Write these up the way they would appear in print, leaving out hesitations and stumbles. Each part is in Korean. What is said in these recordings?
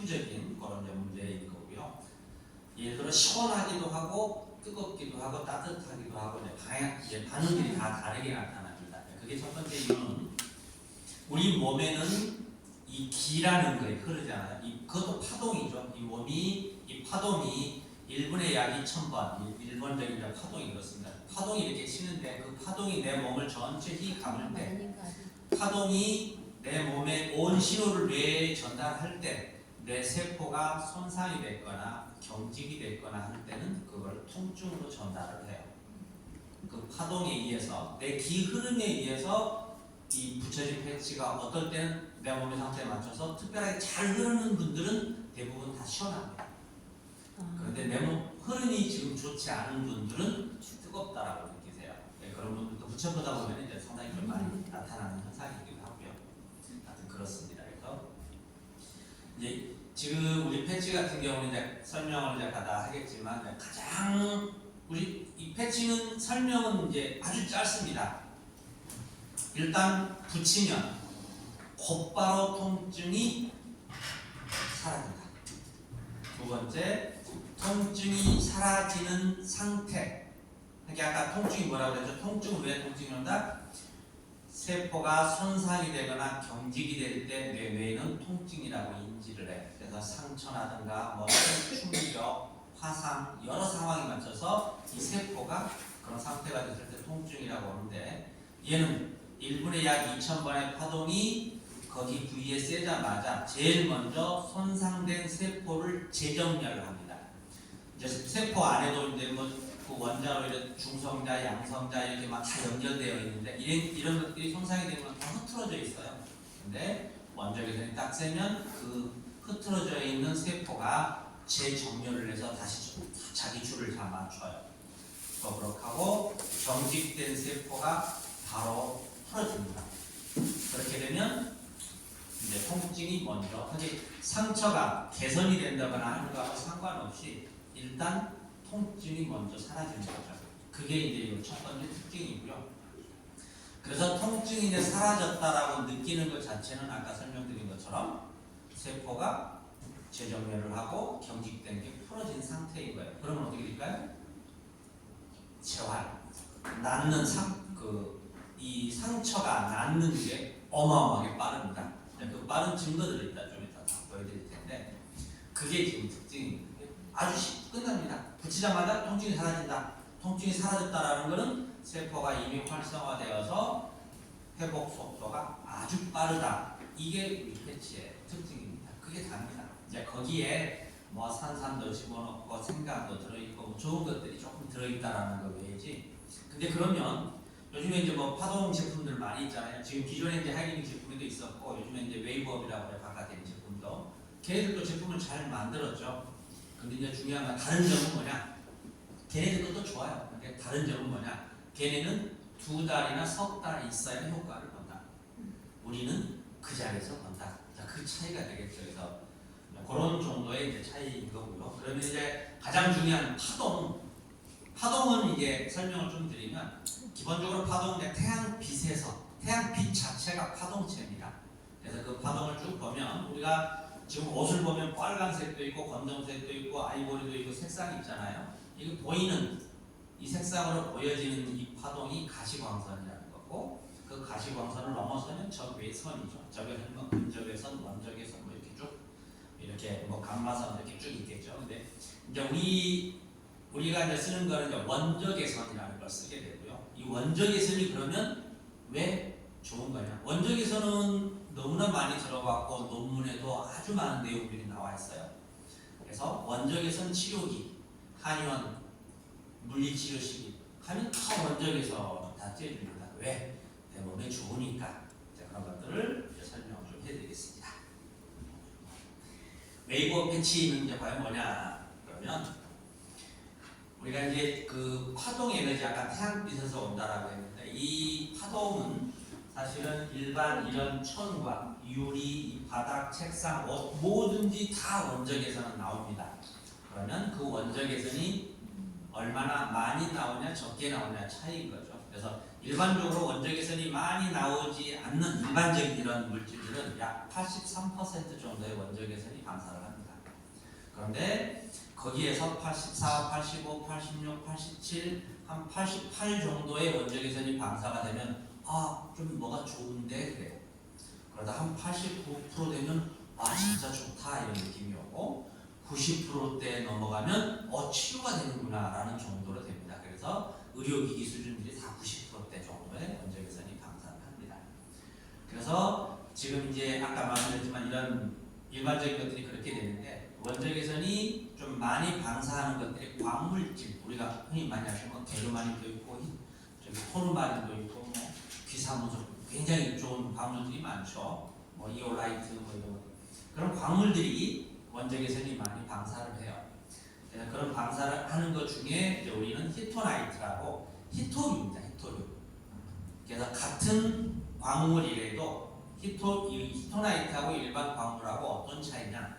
피부적인 그런 이제 문제인 거고요. 예를 들어 시원하기도 하고 뜨겁기도 하고 따뜻하기도 하고 이제 반응들이 다 다르게 나타납니다. 그게 첫 번째 이유는 우리 몸에는 이 기라는 게 흐르잖아요. 그것도 파동이죠. 이 몸이 이 파동이 1분에 약 2000번 일본적인 파동이 그렇습니다. 파동이 이렇게 치는데 그 파동이 내 몸을 전체히 감을 때 파동이 내 몸에 온 신호를 뇌에 전달할 때 내 세포가 손상이 됐거나 경직이 됐거나 할 때는 그걸 통증으로 전달을 해요. 그 파동에 의해서 내 기 흐름에 의해서 이 붙여진 패치가 어떨 때는 내 몸의 상태에 맞춰서 특별하게 잘 흐르는 분들은 대부분 다 시원합니다. 그런데 내 몸 흐름이 지금 좋지 않은 분들은 뜨겁다라고 느끼세요. 네, 그런 분들도 붙여보다 보면 이제 상당히 좀 많이 나타나는 현상이기도 하고요. 하여튼 그렇습니다. 그래서 이제 지금 우리 패치 같은 경우는 이제 설명을 이제 다 하겠지만 가장 우리 이 패치는 설명은 이제 아주 짧습니다. 일단 붙이면 곧바로 통증이 사라진다. 두 번째, 통증이 사라지는 상태. 그러니까 아까 통증이 뭐라고 그랬죠? 통증은 왜 통증이 온다? 세포가 손상이 되거나 경직이 될 때 뇌는 통증이라고 인지를 해. 그래서 상처라든가 뭐 충격, 화상 여러 상황에 맞춰서 이 세포가 그런 상태가 됐을 때 통증이라고 하는데 얘는 1분에 약 2000번의 파동이 거기 부위에 세자마자 제일 먼저 손상된 세포를 재정렬을 합니다. 이제 세포 안에도 이제 뭐 그 원자로 이런 중성자, 양성자 이렇게 막 다 연결되어 있는데 이런 것들이 손상이 되면 다 흐트러져 있어요. 근데 원적외선이 딱 세면 그 흐트러져 있는 세포가 재정렬을 해서 다시 자기 줄을 다 맞춰요. 또 그렇게 하고 경직된 세포가 바로 풀어집니다. 그렇게 되면 이제 통증이 먼저 사실 상처가 개선이 된다거나 하는 거하고 상관없이 일단 통증이 먼저 사라지는 거죠. 그게 이제 첫 번째 특징이고요. 그래서 통증이 이제 사라졌다라고 느끼는 것 자체는 아까 설명드린 것처럼 세포가 재정렬을 하고 경직된 게 풀어진 상태인 거예요. 그러면 어떻게 될까요? 재활, 낫는 이 상처가 낫는 게 어마어마하게 빠릅니다. 그 빠른 증거들을 이따 좀 이따 보여드릴 텐데 그게 지금 특징입니다. 아주 쉽게 끝납니다. 붙이자마자 통증이 사라진다. 통증이 사라졌다라는 것은 세포가 이미 활성화되어서 회복 속도가 아주 빠르다. 이게 우리 패치의 특징입니다. 그게 답니다. 이제 거기에 뭐 산삼도 집어넣고 생강도 들어있고 뭐 좋은 것들이 조금 들어있다라는 거 외에지. 근데 그러면 요즘에 이제 뭐 파동 제품들 많이 있잖아요. 지금 기존에 이제 하이닉 제품도 있었고 요즘에 이제 웨이브업이라고 해 바깥에 있는 제품도 걔네들도 제품을 잘 만들었죠. 근데 이제 중요한 건 다른 점은 뭐냐? 걔네들 것도 좋아요. 근데 다른 점은 뭐냐? 걔네는 2달이나 석 달 있어야 효과를 본다. 우리는 그 자리에서 본다. 자, 그 차이가 되겠죠. 그래서 그런 정도의 이제 차이인 거고요. 그러면 이제 가장 중요한 파동은 이게 설명을 좀 드리면 기본적으로 파동은 태양빛에서 태양빛 자체가 파동체입니다. 그래서 그 파동을 쭉 보면 우리가 지금 옷을 보면 빨간색도 있고 검정색도 있고 아이보리도 있고 색상이 있잖아요. 이거 보이는 이 색상으로 보여지는 이 파동이 가시광선이라는 거고 그 가시광선을 넘어서면 적외선이죠. 적외선은 근적외선, 원적외선 뭐 이렇게 쭉 이렇게 뭐 감마선 이렇게 쭉 있겠죠. 근데 이제 우리가 이제 쓰는 거는 이제 원적외선이라는 걸 쓰게 되고요. 이 원적외선이 그러면 왜 좋은 거냐? 원적외선은 너무나 많이 들어갔고 논문에도 아주 많은 내용들이 나와 있어요. 그래서 원적외선 치료기, 한의원 물리치료식이 하면 다 원적외선 다 쬐줍니다. 왜? 내 몸에 좋으니까. 자, 그런 것들을 이제 설명을 좀 해드리겠습니다. 웨이브 패치는 이제 과연 뭐냐? 그러면 우리가 이제 그 파동 에너지 아까 태양빛에서 온다라고 했는데 이 파동은 사실은 일반 이런 천과 유리, 바닥, 책상, 옷 뭐든지 다 원적외선은 나옵니다. 그러면 그 원적외선이 얼마나 많이 나오냐 적게 나오냐 차이인 거죠. 그래서 일반적으로 원적 개선이 많이 나오지 않는 일반적인 이런 물질들은 약 83% 정도의 원적 개선이 방사를 합니다. 그런데 거기에서 84, 85, 86, 87, 한 88 정도의 원적 개선이 방사가 되면 좀 뭐가 좋은데 그래요. 그러다 한 89% 되면 진짜 좋다 이런 느낌이 오고 90%대 넘어가면 치료가 되는구나 라는 정도로 됩니다. 그래서 의료기기 수준들이 다 90%대 정도의 원적 개선이 방사를 합니다. 그래서 지금 이제 아까 말씀드렸지만 이런 일반적인 것들이 그렇게 되는데 원적 개선이 좀 많이 방사하는 것들이 광물질, 우리가 흔히 많이 아시는 게르마닌도 있고 토르마린도 있고 귀사무소 굉장히 좋은 광물들이 많죠. 이올라이트 이런 그런 광물들이 원적 개선이 많이 방사를 해요. 그런 방사를 하는 것 중에 이제 우리는 히토나이트라고 히토류입니다. 히토류. 그래서 같은 광물이라도 히토나이트하고 일반 광물하고 어떤 차이냐?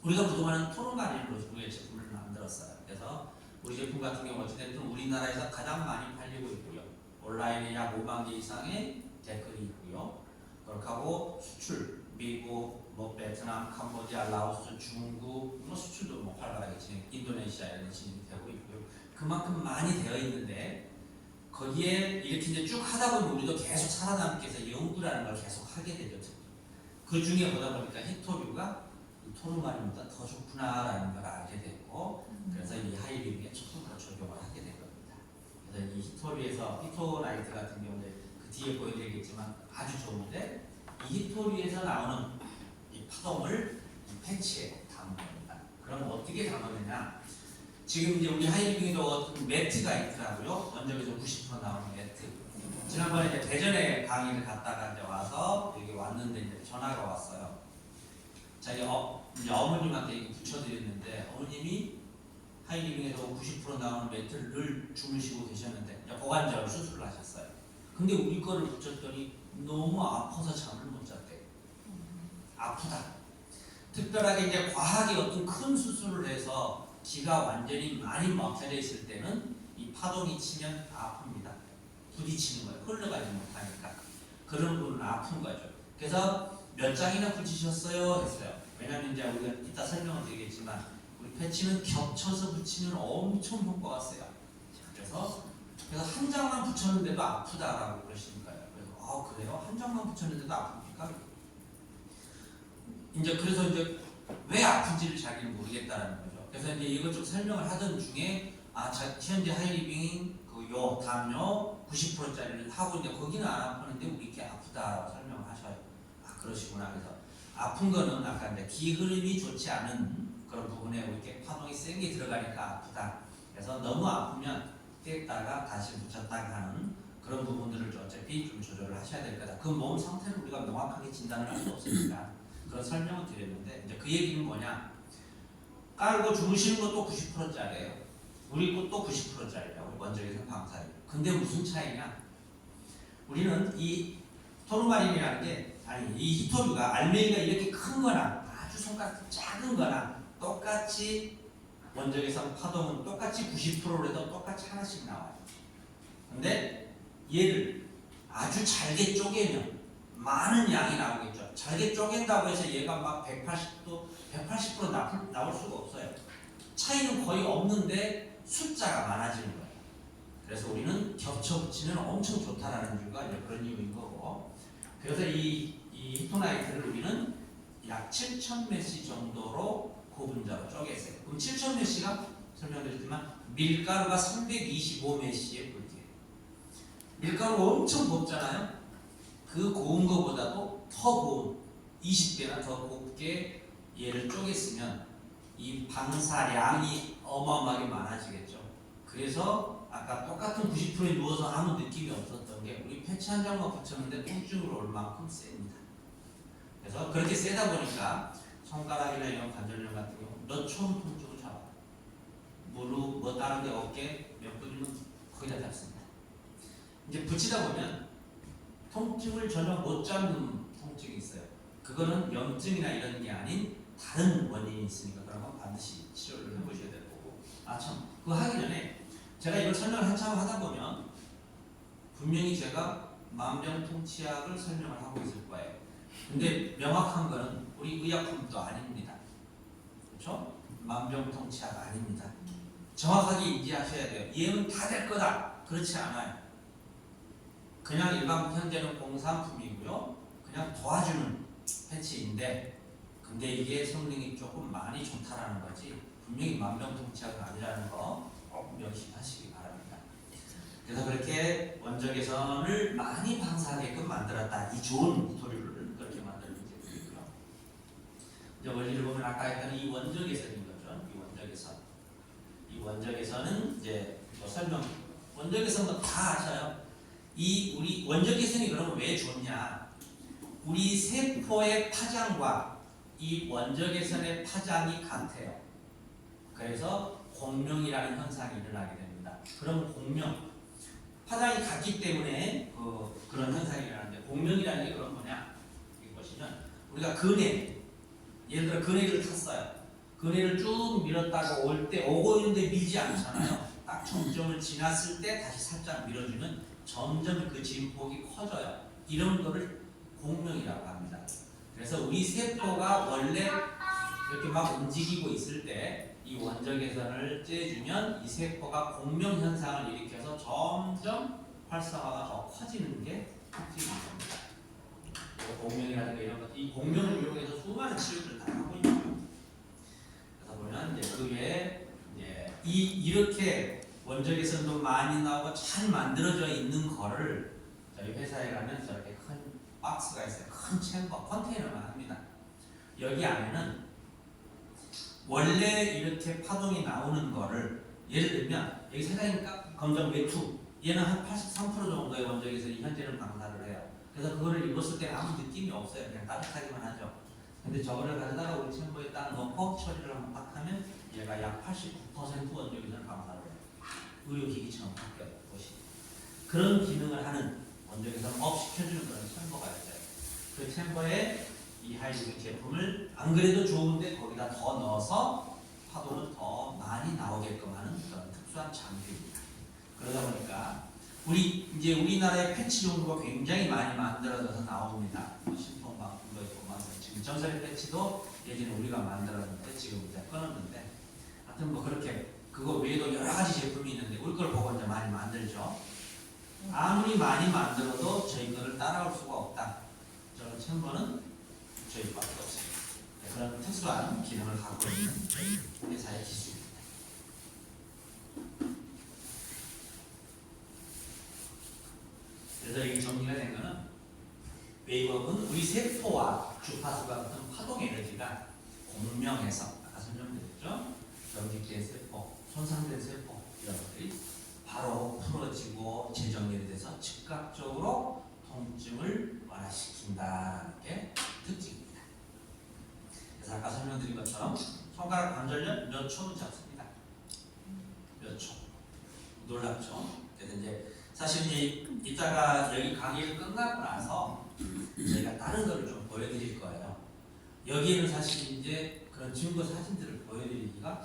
우리가 그동안은 토르마린으로 우리의 제품을 만들었어요. 그래서 우리 제품 같은 경우 어쨌든 우리나라에서 가장 많이 팔리고 있고요. 온라인에 약 5만 개 이상의 댓글이 있고요. 그렇게 하고 수출 미국, 베트남, 캄보디아, 라오스, 중국 수출도 활발하게 인도네시아에 진행이 되고 있고요. 그만큼 많이 되어 있는데 거기에 이렇게 이제 쭉 하다 보면 우리도 계속 살아남기 위해서 연구라는 걸 계속 하게 되죠. 그 중에 보다 보니까 히토류가 토르마린보다 더 좋구나라는 걸 알게 됐고 그래서 이 하이리빙에 처음으로 적용을 하게 된 겁니다. 그래서 이 히토나이트 같은 경우는 그 뒤에 보여드리겠지만 아주 좋은데 이 히토류에서 나오는 이 파동을 이 패치에 담은 겁니다. 그럼 어떻게 담았느냐? 지금 이제 우리 하이리빙에도 어떤 매트가 있더라고요. 원적에서 90% 나오는 매트. 지난번에 이제 대전에 강의를 갔다가 이제 와서 여기 왔는데 이제 전화가 왔어요. 자기 이제 어머님한테 이거 붙여드렸는데 어머님이 하이리빙에서 90% 나오는 매트를 늘 주무시고 계셨는데 이제 고관절 수술을 하셨어요. 근데 우리 거를 붙였더니 너무 아파서 잠을 못 잤대요. 아프다. 특별하게 이제 과하게 어떤 큰 수술을 해서 기가 완전히 많이 막혀져 있을 때는 이 파동이 치면 아픕니다. 부딪히는 거예요. 흘러가지 못하니까. 그런 분은 아픈 거죠. 그래서 몇 장이나 붙이셨어요? 했어요. 왜냐면 이제 우리가 이따 설명을 드리겠지만 우리 패치는 겹쳐서 붙이면 엄청 효과가 세요. 그래서 한 장만 붙였는데도 아프다라고 그러시는 거예요. 그래서 그래요? 한 장만 붙였는데도 아픕니까? 그래서 왜 아픈지를 자기는 모르겠다라는 거죠. 그래서 이제 이것저것 설명을 하던 중에 현재 하이리빙 요 담요 90%짜리를 하고 있는데 거기는 안 아프는데 우리 게 아프다라고 설명을 하셔요. 그러시구나. 그래서 아픈 거는 아까 이제 기흐름이 좋지 않은 그런 부분에 이렇게 파동이 센 게 들어가니까 아프다. 그래서 너무 아프면 뗐다가 다시 붙였다가 하는 그런 부분들을 어차피 좀 조절을 하셔야 될 거다. 그 몸 상태를 우리가 명확하게 진단을 할 수 없으니까 그런 설명을 드렸는데 이제 그 얘기는 뭐냐? 깔고 주무시는 것도 90%짜리예요. 우리 것도 90%짜리예요. 우리 원적외선 방사율. 근데 무슨 차이냐? 우리는 이 토르마린이라는 게 이 히토류가 알맹이가 이렇게 큰 거나 아주 손가락 작은 거나 똑같이 원적외선 파동은 똑같이 90%로 해도 똑같이 하나씩 나와요. 근데 얘를 아주 잘게 쪼개면 많은 양이 나오겠죠. 잘게 쪼갠다고 해서 얘가 막 180% 나올 수가 없어요. 차이는 거의 없는데 숫자가 많아지는 거예요. 그래서 우리는 겹쳐 붙이면 엄청 좋다라는 이유가 그런 이유인 거고. 그래서 이 히토나이트를 우리는 약 7,000메시 정도로 고분자로 쪼갰어요. 그럼 7,000메시가 설명드렸지만 밀가루가 325메시의 굵기예요. 밀가루 엄청 곱잖아요. 그 고운 거보다도 더 고운 20배나 더 곱게 얘를 쪼갰으면 이 방사량이 어마어마하게 많아지겠죠. 그래서 아까 똑같은 90%에 누워서 아무 느낌이 없었던 게 우리 패치 한 장만 붙였는데 통증으로 올 만큼 셉니다. 그래서 그렇게 세다 보니까 손가락이나 이런 관절염 같은 경우 너 처음 통증을 잡아요. 무릎, 다른 데 어깨 몇 분이면 거의 다 잡습니다. 이제 붙이다 보면 통증을 전혀 못 잡는 통증이 있어요. 그거는 염증이나 이런 게 아닌 다른 원인이 있으니까 그런 건 반드시 치료를 해보셔야 될 거고. 그거 하기 전에 제가 이걸 설명을 한참 하다 보면 분명히 제가 만병통치약을 설명을 하고 있을 거예요. 근데 명확한 거는 우리 의약품도 아닙니다. 그렇죠? 만병통치약 아닙니다. 정확하게 인지하셔야 돼요. 얘는 다 될 거다. 그렇지 않아요. 그냥 일반 현재는 공산품이고요. 그냥 도와주는 패치인데, 근데 이게 성능이 조금 많이 좋다라는 거지 분명히 만병통치약은 아니라는 거 꼭 명심하시기 바랍니다. 그래서 그렇게 원적외선을 많이 방사하게끔 만들었다. 이 좋은 히토류를 그렇게 만드는 제품이고요. 이제 원리를 보면 아까 했던 이 원적외선인 거죠. 이 원적외선은 이제 뭐 설명, 원적외선도 다 아셔요. 이 우리 원적외선이 그러면 왜 좋냐? 우리 세포의 파장과 이 원적외선의 파장이 같아요. 그래서 공명이라는 현상이 일어나게 됩니다. 그럼 공명, 파장이 같기 때문에 그런 현상이 일어나는데, 공명이라는 게 그럼 뭐냐? 여기 보시면 우리가 그네, 예를 들어 그네를 탔어요. 그네를 쭉 밀었다가 올 때 오고 있는데 밀지 않잖아요. 딱 정점을 지났을 때 다시 살짝 밀어주면 점점 그 진폭이 커져요. 이런 거를 공명이라고 합니다. 그래서 우리 세포가 원래 이렇게 막 움직이고 있을 때 이 원적외선을 쬐주면 이 세포가 공명 현상을 일으켜서 점점 활성화가 더 커지는 게 특징입니다. 공명이라든가 이런 것, 이 공명을 이용해서 수많은 치료들을 다 하고 있는 거예요. 그래서 보면 이제 그 외에 이렇게 원적외선도 많이 나오고 잘 만들어져 있는 거를 저희 회사에 가면 저렇게 큰 박스가 있어요. 큰 챔버, 컨테이너만 합니다. 여기 안에는 원래 이렇게 파동이 나오는 거를, 예를 들면 여기 사장님 검정 외투, 얘는 한 83% 정도의 원적외선이 현재는 방사를 해요. 그래서 그거를 입었을 때 아무 느낌이 없어요. 그냥 따뜻하기만 하죠. 근데 저거를 가져다가 우리 챔버에 딱 넣고 처리를 한번 딱 하면 얘가 약 89% 원적외선을 방사를 해요. 의료기기처럼 바뀌어요. 보시죠. 그런 기능을 하는 원적외선 업 시켜주는 그런 챔버가 있어요. 그 챔버에 이 하이드로겐 제품을 안 그래도 좋은데 거기다 더 넣어서 파동을 더 많이 나오게끔 하는 그런 특수한 장비입니다. 그러다 보니까 이제 우리나라의 패치 종류가 굉장히 많이 만들어져서 나옵니다. 신통방도 있고, 지금 전설의 패치도 예전에 우리가 만들었는데 지금 이제 끊었는데, 하여튼 뭐 그렇게 그거 외에도 여러 가지 제품이 있는데 우리 걸 보고 이제 많이 만들죠. 아무리 많이 만들어도 저희 거를 따라올 수가 없다. 저런 챔버는 저희밖에 없어요. 그런 특수한 기능을 갖고 있는 회사의 기술입니다. 그래서 이게 정리가 된 거는, 웨이브업은 우리 세포와 주파수가 같은 파동 에너지가 공명해서, 아까 설명드렸죠? 경직된 세포, 손상된 세포 이런 것들이 바로 풀어지고 재정렬이 돼서 즉각적으로 통증을 완화시킨다는 게 특징입니다. 그래서 아까 설명드린 것처럼 손가락 관절염 몇 초는 잡습니다. 몇 초. 놀랍죠? 그래서 이제 사실 이따가 여기 강의를 끝나고 나서 저희가 다른 거를 좀 보여드릴 거예요. 여기에는 사실 이제 그런 증거 사진들을 보여드리기가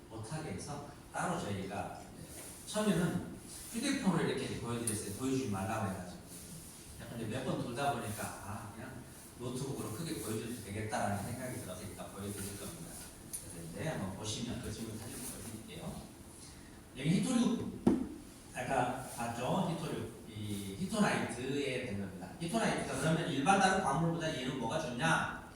못하게 해서 따로 저희가 처음에는 휴대폰으로 이렇게 보여드렸어요. 보여주지 말라고 해가지고. 근데 몇 번 돌다 보니까 그냥 노트북으로 크게 보여줘도 되겠다라는 생각이 들어서 일단 보여드릴 겁니다. 그래서 이제 한번 보시면 그 질문 사진 보여드릴게요. 여기 히토류, 아까 봤죠? 히토류, 이 히토나이트에 된 겁니다. 히토나이트가 그러면 일반 다른 광물보다 얘는 뭐가 좋냐?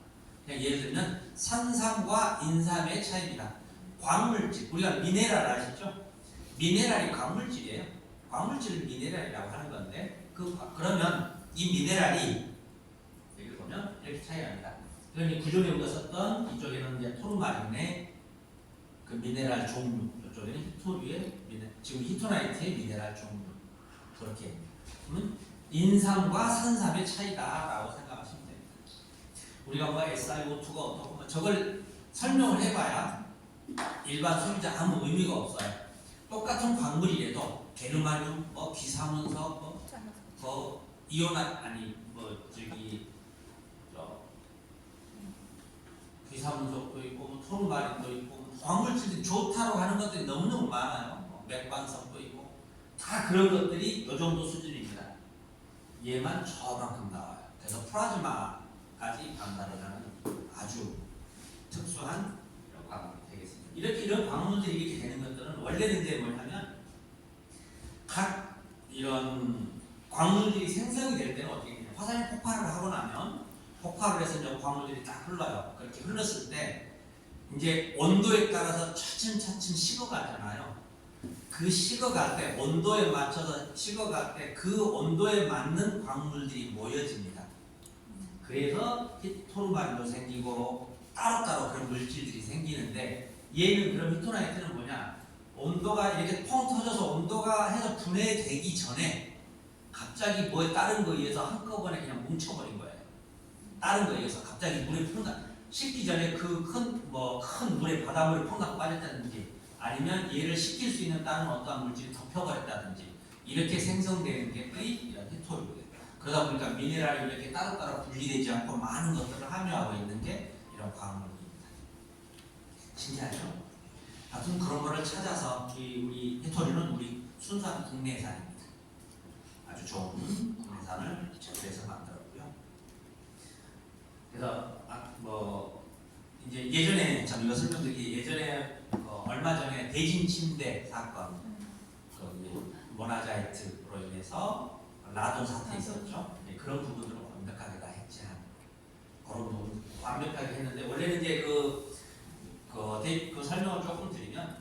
그냥 예를 들면 산삼과 인삼의 차이입니다. 광물질, 우리가 미네랄 아시죠? 미네랄이 광물질이에요. 광물질을 미네랄이라고 하는 건데, 그러면 이 미네랄이 여기 보면 이렇게 차이가 납니다. 그러니 구조에 우리가 썼던 이쪽에는 이제 토르마린의 그 미네랄 종류, 이쪽에는 히토류의 지금 히토나이트의 미네랄 종류, 그렇게. 그러면 인삼과 산삼의 차이다라고 생각하시면 됩니다. 우리가 뭐 SiO2가 어떻고 저걸 설명을 해봐야 일반 소비자 아무 의미가 없어요. 똑같은 광물이라도 게르마늄, 귀사문서, 귀사문석도 있고, 토르마린도 있고, 광물질이 좋다고 하는 것들이 너무너무 많아요. 맥반석도 있고, 다 그런 것들이 이 정도 수준입니다. 얘만 저만큼 나와요. 그래서 플라즈마까지 반발을 하는 아주 특수한 이런 광물이 되겠습니다. 이런 광물들이 이렇게 되는 것들은 원래는 이제 뭐냐면 각 이런 광물들이 생성이 될 때는 어떻게 되냐? 화산이 폭발을 하고 나면 폭발을 해서 이제 광물들이 딱 흘러요. 그렇게 흘렀을 때 이제 온도에 따라서 차츰차츰 식어가잖아요. 그 식어갈 때 온도에 맞춰서 식어갈 때 그 온도에 맞는 광물들이 모여집니다. 그래서 히토르만도 생기고 따로따로 그런 물질들이 생기는데 얘는 그럼 히토나이트는 뭐냐? 온도가 이렇게 펑 터져서 온도가 해서 분해되기 전에 갑자기 뭐에 다른 거에 의해서 한꺼번에 그냥 뭉쳐버린 거예요. 다른 거에 의해서 갑자기 물에 펑 식기 전에 그 큰 물에 바닷물에 펑 빠졌다든지 아니면 얘를 식힐 수 있는 다른 어떠한 물질이 덮여버렸다든지 이렇게 생성되는 게 이런 히토류예요. 그러다 보니까 미네랄이 이렇게 따로따로 분리되지 않고 많은 것들을 함유하고 있는 게 이런 광물입니다. 신기하죠? 하여튼 그런 거를 찾아서 우리 히토류는 우리 순수한 국내산입니다. 아주 좋은 국내산을 제조해서 만들었고요. 그래서 이제 예전에 참 이거 설명드리기 예전에 얼마 전에 대진 침대 사건 모나자이트로 인해서 라돈 사태 있었죠. 네, 그런 부분들을 완벽하게 다 해체한 그런 부분 완벽하게 했는데 원래는 이제 그 설명을 조금 드리면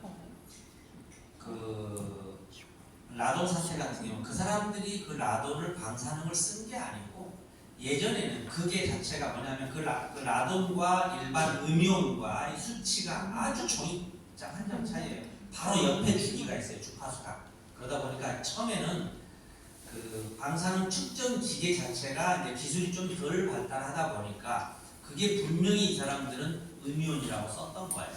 그 라돈 사태 같은 경우는 그 사람들이 그 라돈을 방사능을 쓴 게 아니고 예전에는 그게 자체가 뭐냐면 그 라돈과 일반 음이온과 이 수치가 아주 종이장 한 장 차이예요. 바로 옆에 주기가 있어요. 주파수가. 그러다 보니까 처음에는 그 방사능 측정 기계 자체가 이제 기술이 좀 덜 발달하다 보니까 그게 분명히 이 사람들은 음이온이라고 썼던 거예요.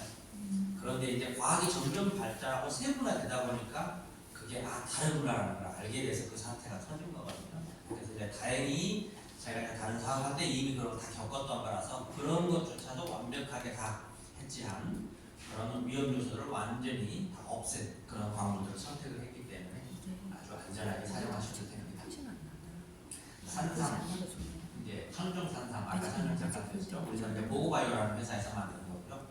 그런데 이제 과학이 점점 발달하고 세분화되다 보니까 그게 다르구나라는 걸 알게 돼서 그 사태가 터진 거거든요. 그래서 이제 다행히 제가 다른 상황 때 이미 그걸 다 겪었던 거라서 그런 것조차도 완벽하게 다 해지한 그런 위험 요소를 완전히 다 없앤 그런 광물들을 선택을 했기 때문에 아주 안전하게 사용하셔도 됩니다. 산삼, 이제 천중산삼 아까 설명 잠깐 드렸죠. 우리가 이제 보고바이오라는 회사에서 만든 거고요.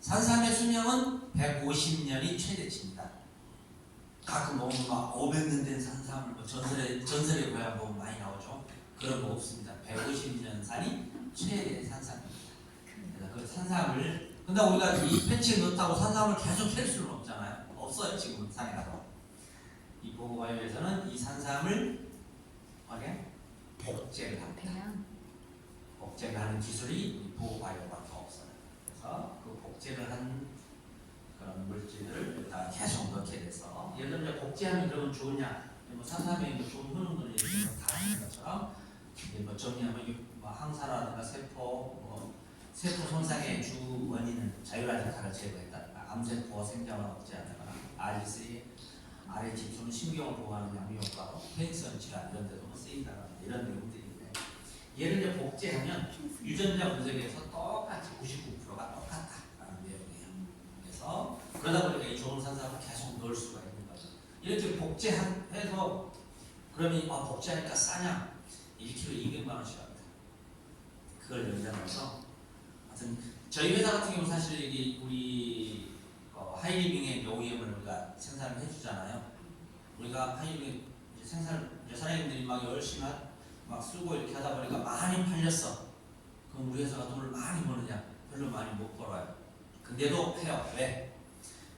산삼의 수명은 150년이 최대치입니다. 가끔 보면 막 500년 된 산삼을 전설의 고향 보면 많이 나오죠. 그런 거 없습니다. 150년 산이 최대 산삼입니다. 그래서 그 산삼을 근데 우리가 이 패치에 넣었다고 산삼을 계속 캘 수는 없잖아요. 없어요 지금 산에 가서. 이 보고바이오에서는 이 산삼을 복제를 합니다. 복제를 하는 기술이 이 보고바이오밖에 없어요. 그래서 그 복제를 한 그런 물질을 일단 계속 넣게 돼서 예를 들면 복제하면 그러면 좋으냐? 뭐 산삼에 좋은 효능들을 다 하는 것처럼 뭐 정리하면 항산화라든가 세포 손상의 주 원인은 자유라디칼을 제거했다든가 암세포 생장을 억제한다거나 RG3, RA-집소는 신경을 보호하는 양미 효과로 폐인성 질환 이런 데도 쓰인다거나 이런 내용들인데 얘를 이제 복제하면 유전자 분석에서 똑같이 99%가 똑같다라는 내용이에요. 그래서 그러다 보니까 이 좋은 산삼을 계속 넣을 수가 있는 거죠. 이렇게 복제해서 그러면 복제하니까 싸냐? 1kg 200만 원씩 합니다. 그걸 여기다 넣어서 하여튼 저희 회사 같은 경우 사실 우리 하이리빙의 OEM을 우리가 생산을 해주잖아요. 우리가 하이리빙 사장님들이 막 열심히 막 쓰고 이렇게 하다 보니까 많이 팔렸어. 그럼 우리 회사가 돈을 많이 버느냐? 별로 많이 못 벌어요. 근데도 해요. 왜?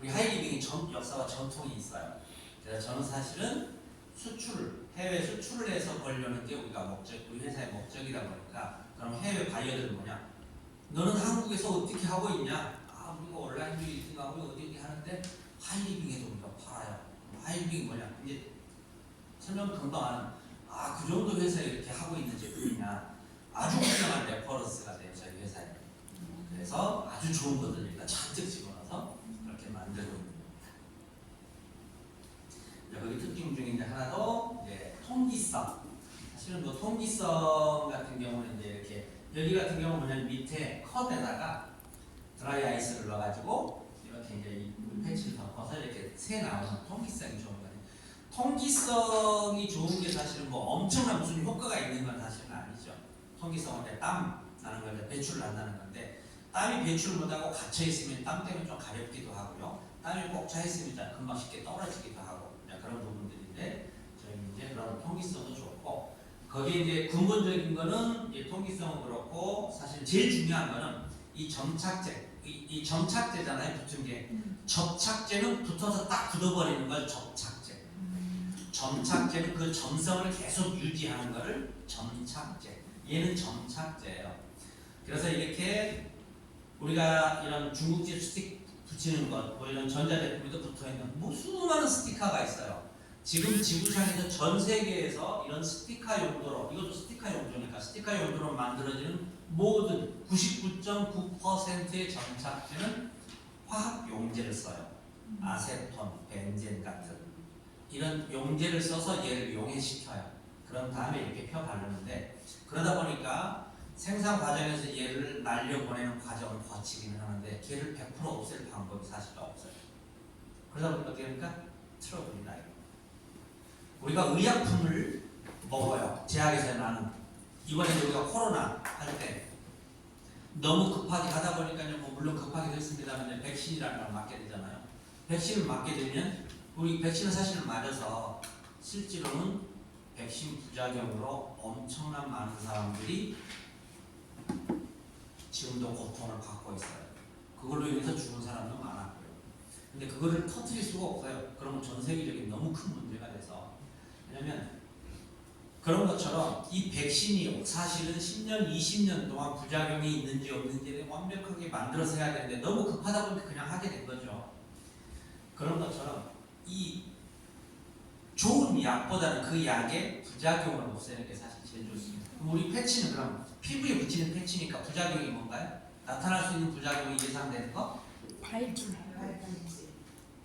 우리 하이리빙이 역사와 전통이 있어요. 그래서 저는 사실은 해외 수출을 해서 벌려는 게 우리 회사의 목적이다 보니까 그럼 해외 바이어들은 뭐냐? 너는 한국에서 어떻게 하고 있냐? 우리가 온라인도 1등하고 어디 하는데 하이리빙에도 우리가 팔아요. 하이리빙이 뭐냐? 이제 설명 금방 하는 그 정도 회사에 이렇게 하고 있는 제품이냐? 아주 훌륭한 레퍼런스가 돼요 저희 회사에. 그래서 아주 좋은 것들을 일단 잔뜩 집어넣어서 그렇게 만들고 있는 겁니다. 여기 특징 중에 이제 하나 더 이제 통기성. 사실은 뭐 통기성 같은 경우는 이제 이렇게 여기 같은 경우는 뭐냐면 밑에 컵에다가 드라이 아이스를 넣어가지고 이렇게 이제 이 패치를 덮어서 이렇게 새 나오는 통기성이 좋은 거예요. 통기성이 좋은 게 사실은 뭐 엄청난 무슨 효과가 있는 건 사실은 아니죠. 통기성은 이제 땀 나는 걸 이제 배출을 한다는 건데, 땀이 배출을 못하고 갇혀 있으면 땀 때문에 좀 가렵기도 하고요. 땀이 꼭 차 있으면 금방 쉽게 떨어지기도 하고 그런 부분들인데, 저희 이제 그런 통기성도 좋고, 거기에 이제 근본적인 거는 이 통기성은 그렇고, 사실 제일 중요한 거는 이 점착제, 이 점착제잖아요. 붙은 게 접착제는 붙어서 딱 굳어버리는 걸 접착제. 점착제는 그 점성을 계속 유지하는 것을 점착제. 얘는 점착제예요. 그래서 이렇게 우리가 이런 중국집 스틱 붙이는 것, 뭐 이런 전자제품에도 붙어있는 뭐 수많은 스티커가 있어요. 지금 지구상에서 전 세계에서 이런 스티커 용도로, 이것도 스티커 용도니까 스티커 용도로 만들어지는 모든 99.9%의 점착제는 화학 용제를 써요. 아세톤, 벤젠 같은 이런 용제를 써서 얘를 용해시켜요. 그런 다음에 이렇게 펴 바르는데, 그러다 보니까 생산 과정에서 얘를 날려보내는 과정을 거치기는 하는데 걔를 100% 없앨 방법이 사실 없어요. 그러다 보니까 어떻게 됩니까? 트러블이 나요. 우리가 의약품을 먹어요. 제약에서 나는. 이번에 우리가 코로나 할 때 너무 급하게 하다 보니까 뭐 물론 급하게 됐습니다만 백신이라는 걸 맞게 되잖아요. 백신을 맞게 되면 우리 백신을 사실 맞아서 실제로는 백신 부작용으로 엄청난 많은 사람들이 지금도 고통을 받고 있어요. 그걸로 인해서 죽은 사람도 많았고요. 근데 그거를 터뜨릴 수가 없어요. 그러면 전 세계적인 너무 큰 문제가 돼서. 왜냐면 그런 것처럼 이 백신이 사실은 10년, 20년 동안 부작용이 있는지 없는지를 완벽하게 만들어서 해야 되는데 너무 급하다 보니까 그냥 하게 된 거죠. 그런 것처럼 이 좋은 약보다는 그 약의 부작용을 없애는 게 사실 제일 좋습니다. 그럼 우리 패치는 그럼 피부에 붙이는 패치니까 부작용이 뭔가요? 나타날 수 있는 부작용이 예상되는 거? 발진.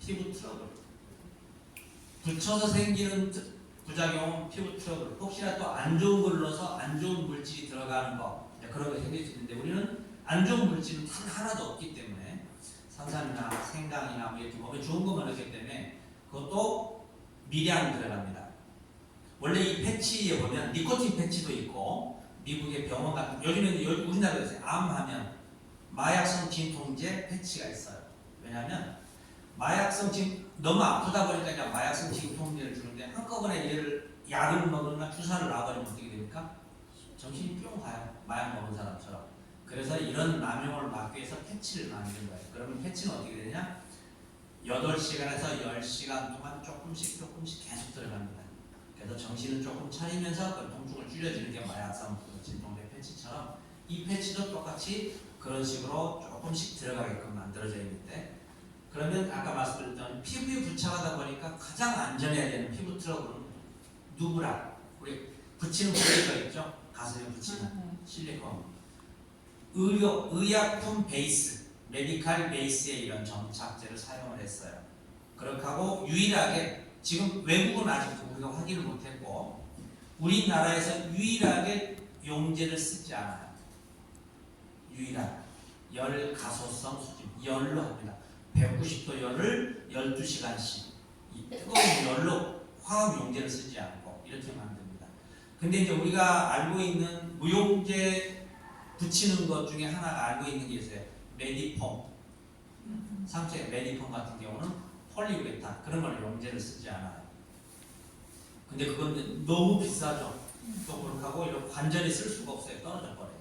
피부 트러블. 붙여서 생기는 부작용은 피부 트러블. 혹시나 또 안 좋은 걸 넣어서 안 좋은 물질이 들어가는 거, 그런 게 생길 수 있는데 우리는 안 좋은 물질은 단 하나도 없기 때문에 산삼이나 생강이나 뭐 이렇게 몸에 좋은 것만 넣기 때문에 그것도 미량 들어갑니다. 원래 이 패치에 보면 니코틴 패치도 있고, 미국의 병원 같은, 요즘에는 우리나라에서 암하면 마약성 진통제 패치가 있어요. 왜냐하면 마약성 너무 아프다 보니까 그냥 마약성 진통제를 주는데 한꺼번에 얘를 약을 먹거나 주사를 놔버리면 어떻게 됩니까? 정신이 뿅 가요. 마약 먹은 사람처럼. 그래서 이런 남용을 막기 위해서 패치를 만든 거예요. 그러면 패치는 어떻게 되냐? 8시간에서 10시간 동안 조금씩 계속 들어갑니다. 그래서 정신을 조금 차리면서 그 통증을 줄여주는 게 마약성 진통제 패치처럼, 이 패치도 똑같이 그런 식으로 조금씩 들어가게끔 만들어져 있는데, 그러면 아까 말씀드렸던 피부에 부착하다 보니까 가장 안전해야 되는 피부 트러블은 누브라, 우리 붙이는 브레이커 있죠? 가슴에 붙이는 실리콘, 의약품 베이스, 메디칼 베이스의 이런 점착제를 사용을 했어요. 그렇게 하고 유일하게, 지금 외국은 아직 우리가 확인을 못했고 우리나라에서 유일하게 용제를 쓰지 않아요. 유일한 열 가소성 수준, 열로 합니다. 190도 열을 12시간씩 이 뜨거운 열로 화학 용제를 쓰지 않고 이렇게 만듭니다. 근데 이제 우리가 알고 있는 무용제 붙이는 것 중에 하나가 알고 있는 게 있어요. 메디폼, 상처의 메디폼 같은 경우는 폴리우레탄, 그런 걸 용제를 쓰지 않아요. 근데 그건 너무 비싸죠. 또 그렇고 이런 관절에 쓸 수가 없어요. 떨어져 버려요.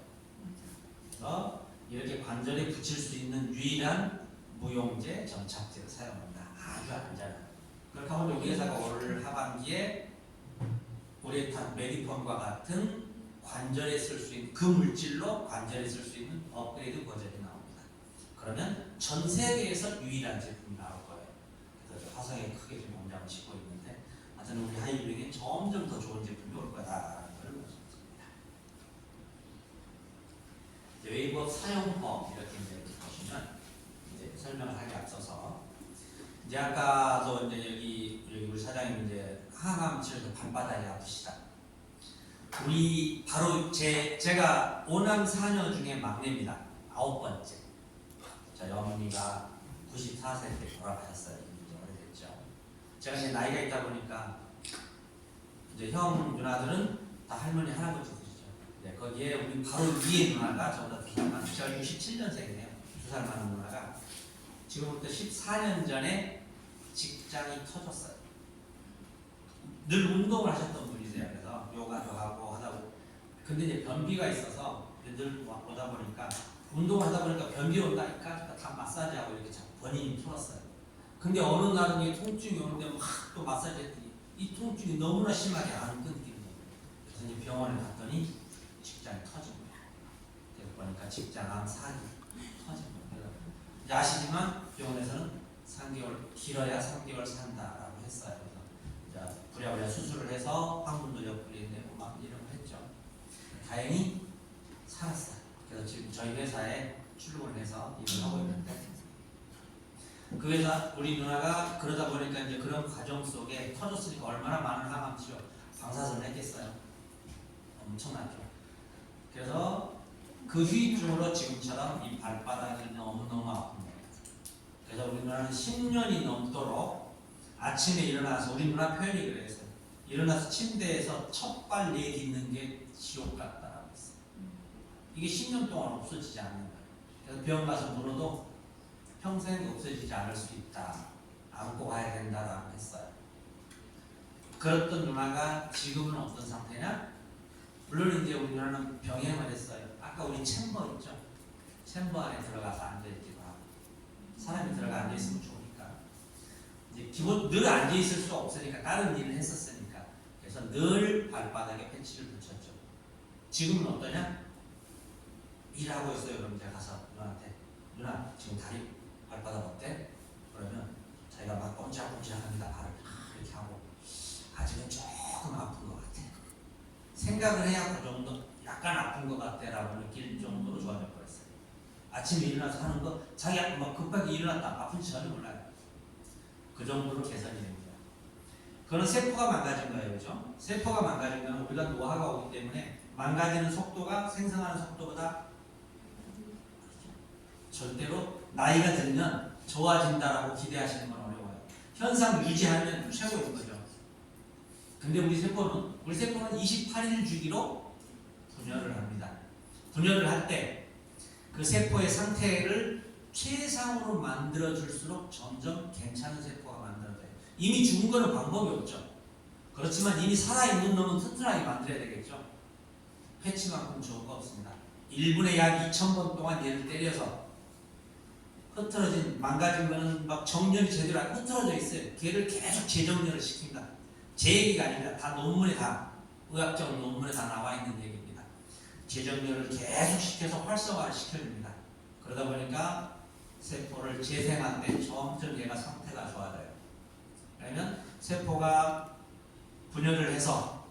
그래서 이렇게 관절에 붙일 수 있는 유일한 무용제 점착제를 사용합니다. 아주 안전한. 그렇게 하면 우리 회사가 올 하반기에 우레탄 메디폼과 같은 관절에 쓸 수 있는 그 물질로 관절에 쓸 수 있는 업그레이드 버전이 나옵니다. 그러면 전 세계에서 유일한 제품이 나올 거예요. 그래서 화성에 크게 좀 공장을 짓고 있는데, 하여튼 우리 하이브링에 점점 더 좋은 제품이 올 거다라는 걸 말씀드립니다. 웨이버 사용법 이렇게 이제 보시면 이제 설명을 하기 앞서서, 이제 아까도 이제 여기 우리 사장님 이제 항암 치료에서 발바닥이 아프시다. 우리 바로 제가 5남 4녀 중에 막내입니다. 9번째. 저희 어머니가 94세 때 돌아가셨어요. 이제 오래됐죠. 제가 이제 나이가 있다 보니까 이제 형 누나들은 다 할머니 할아버지들이죠. 네, 거기에 우리 바로 위에 누나가 저보다 2살 많은, 제가 67년생이네요. 2살 많은 누나가 지금부터 14년 전에 직장이 터졌어요. 늘 운동을 하셨던 분이세요. 그래서 요가도 하고 하다 보고, 근데 이제 변비가 있어서 늘 오다 보니까 운동을 하다 보니까 변비 온다니까 다 마사지하고 이렇게 본인이 풀었어요. 근데 어느 날은 이 통증이 오는데 막 또 마사지 했더니 이 통증이 너무나 심하게 안 끊기는 거예요. 그래서 이제 병원에 갔더니 직장이 터진 거예요. 그래서 보니까 직장암 4기 터진 거예요. 이제 아시지만 병원에서는 3개월, 길어야 3개월 산다라고 했어요. 그래서 이제 부랴부랴 수술을 해서 항문도 옆구리에 내고 막 이런 거 했죠. 다행히 살았어요. 그래서 지금 저희 회사에 출근을 해서 일을 하고 있는데, 그 회사 우리 누나가 그러다 보니까 이제 그런 과정 속에 터졌으니까 얼마나 많은 항암 치료, 방사선을 했겠어요. 엄청났죠. 그래서 그 후유증으로 지금처럼 이 발바닥이 너무너무 아픈 거예요. 그래서 우리 누나는 10년이 넘도록 아침에 일어나서, 우리 누나 표현이 그랬어요. 일어나서 침대에서 첫 발 내딛는 게 지옥 같다라고 했어요. 이게 10년 동안 없어지지 않는 거예요. 그래서 병원 가서 물어도 평생 없어지지 않을 수 있다, 안고 가야 된다라고 했어요. 그랬던 누나가 지금은 어떤 상태냐? 물론 이제 우리 누나는 병행을 했어요. 아까 우리 챔버 있죠? 챔버 안에 들어가서 앉아있기도 하고, 사람이 들어가 앉아있으면 좋으니까 이제 기본 늘 앉아있을 수 없으니까 다른 일을 했었으니까, 그래서 늘 발바닥에 패치를 붙였죠. 지금은 어떠냐? 일하고 있어요. 그럼 제가 가서 누나한테, 누나 지금 다리 발바닥 어때? 그러면 자기가 막 꼼지락꼼지락합니다. 발을 이렇게 하고, 아직은 조금 아픈 것 같아. 생각을 해야 그 정도 약간 아픈 것 같다라고 느낄 정도로 좋아져 버렸어요. 아침에 일어나서 하는 거, 자기 막 급하게 일어났다 아픈지 전혀 몰라요. 그 정도로 개선이 됩니다. 그런 세포가 망가진 거예요. 그죠? 세포가 망가진 거는 우리가 노화가 오기 때문에 망가지는 속도가 생성하는 속도보다 절대로 나이가 들면 좋아진다라고 기대하시는 건 어려워요. 현상 유지하면 최고인 거죠. 근데 우리 세포는 28일 주기로 분열을 합니다. 분열을 할 때 그 세포의 상태를 최상으로 만들어줄수록 점점 괜찮은 세포가 만들어져요. 이미 죽은 거는 방법이 없죠. 그렇지만 이미 살아있는 놈은 튼튼하게 만들어야 되겠죠. 패치만큼 좋은 거 없습니다. 1분에 약 2000번 동안 얘를 때려서 흐트러진, 망가진 거는 막 정렬이 제대로 안 흐트러져 있어요. 걔를 계속 재정렬을 시킵니다. 제 얘기가 아니라 다 논문에, 다 의학적 논문에 다 나와 있는 얘기입니다. 재정렬을 계속 시켜서 활성화를 시켜줍니다. 그러다 보니까 세포를 재생할 때 점점 얘가 상태가 좋아져요. 그러면 세포가 분열을 해서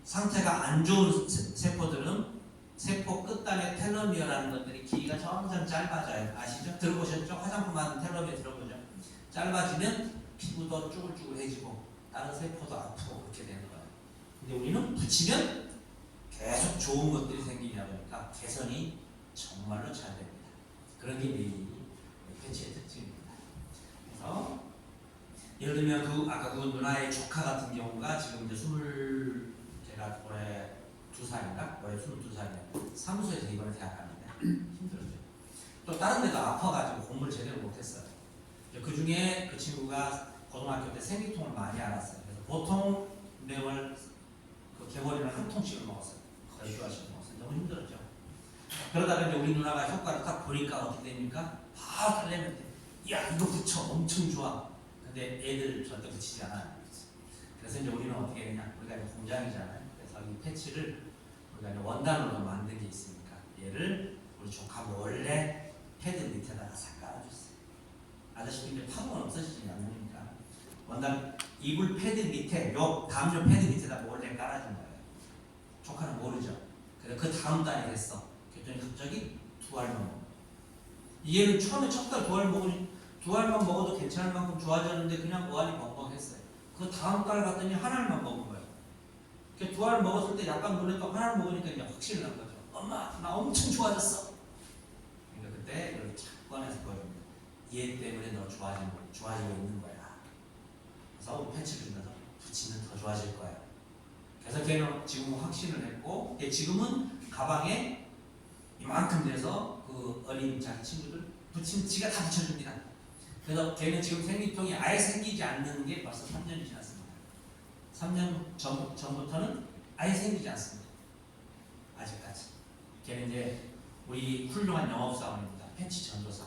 상태가 안 좋은 세포들은 세포 끝단에 텔로미어라는 것들이 길이가 점점 짧아져요. 아시죠? 들어보셨죠? 화장품 하는 텔로미어 들어보죠? 짧아지면 피부도 쭈글쭈글해지고 다른 세포도 아프고 그렇게 되는 거예요. 근데 우리는 붙이면 계속 좋은 것들이 생기냐 보니까 개선이 정말로 잘 됩니다. 그런 게 메인 패치의 특징입니다. 그래서 예를 들면 아까 그 누나의 조카 같은 경우가 지금 이제 제가 올해 2살인가? 올해 22살이네요. 사무소에서 이번에 대학 갔는데 힘들었죠. 또 다른 데도 아파가지고 공부를 제대로 못했어요. 그 중에 그 친구가 고등학교 때 생리통을 많이 앓았어요. 그래서 보통 매월 그 개머리를 한 통씩을 먹었어요. 거의 좋아하시고 먹었어요. 너무 힘들었죠. 그러다가 이제 우리 누나가 효과를 딱 보니까 어떻게 됩니까? 바로 달래면 돼. 야, 이거 붙여. 엄청 좋아. 근데 애들 절대 붙이지 않아요. 그래서 이제 우리는 어떻게 했냐? 우리가 이제 공장이잖아요. 그래서 이 패치를 우리가 이제 원단으로 만든 게 있으니까 얘를 우리 조카 몰래 패드 밑에다가 싹 깔아줬어요. 아저씨 이제 파동은 없어지지 않으니까 원단 이불 패드 밑에 요 담요 패드 밑에다 몰래 깔아준 거예요. 조카는 모르죠. 그래서 그 다음 달이 됐어. 그랬더니 갑자기 2알만 먹어. 얘는 처음에 첫 달 2알 먹으니 2알만 먹어도 괜찮을 만큼 좋아졌는데 그냥 5알이 먹먹했어요. 그 다음 달 갔더니 1알만 먹은 거예요. 그 2알 먹었을 때 약간 놀랬다고 1알 먹으니까 이제 확실히 난 거죠. 엄마, 나 엄청 좋아졌어. 그러니까 그때 이렇게 착 꺼내서 보여줍니다. 얘 때문에 너 좋아지고 있는 거야. 그래서 팬츠를 넣어서 붙이면 더 좋아질 거예요. 그래서 걔는 지금 확신을 했고, 지금은 가방에 이만큼 돼서 그 어린 자기 친구들 붙이면 지가 다 붙여줍니다. 그래서 걔는 지금 생리통이 아예 생기지 않는 게 벌써 3년이 지났습니다. 3년 전부터는 아예 생기지 않습니다. 아직까지. 걔는 이제 우리 훌륭한 영업사원입니다. 팬츠 전도사.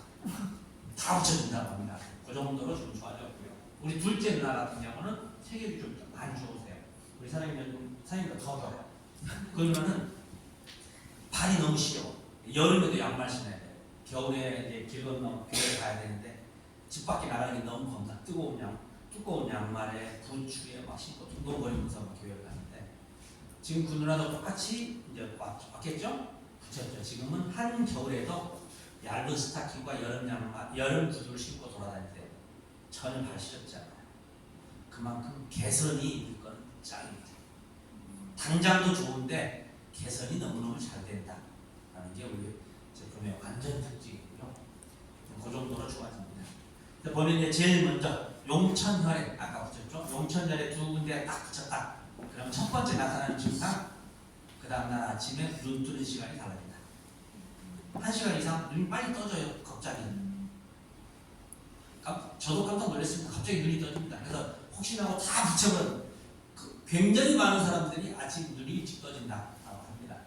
다 붙여준다고 합니다. 그 정도로 좀 좋아졌고요. 우리 둘째 누나 같은 경우는 체격이 좀 많이 좋으세요. 우리 사장님보다 더. 그 누나는 발이 너무 시려. 여름에도 양말 신어야 돼요. 겨울에 이제 길 건너 교회 가야 되는데 집 밖에 나가는 게 너무 겁나. 두꺼운 양말에 부츠에 막 신고 둥둥거리면서 막 교회를 가는데, 지금 그 누나도 똑같이 이제 왔겠죠? 붙였죠. 지금은 한 겨울에도 얇은 스타킹과 여름 양말, 여름 구두를 신고 돌아다니세요. 전혀 발 시렵지 않아요. 그만큼 개선이 있는 건 짱입니다. 당장도 좋은데 개선이 너무너무 잘 된다 라는 게 우리 제품의 완전 특징이고요. 그 정도로 좋아집니다. 보면 이제 제일 먼저 용천혈액, 아까 붙였죠? 용천혈액 두 군데 딱 붙였다. 그럼 첫 번째 나타나는 증상, 그 다음날 아침에 눈 뜨는 시간이 달라집니다. 1시간 이상 눈이 빨리 떠져요. 갑자기. 저도 깜짝 놀랐습니다. 갑자기 눈이 떠집니다. 그래서 혹시나 하고 다 붙여버린 굉장히 많은 사람들이 아침 눈이 일찍 떠진다고 합니다.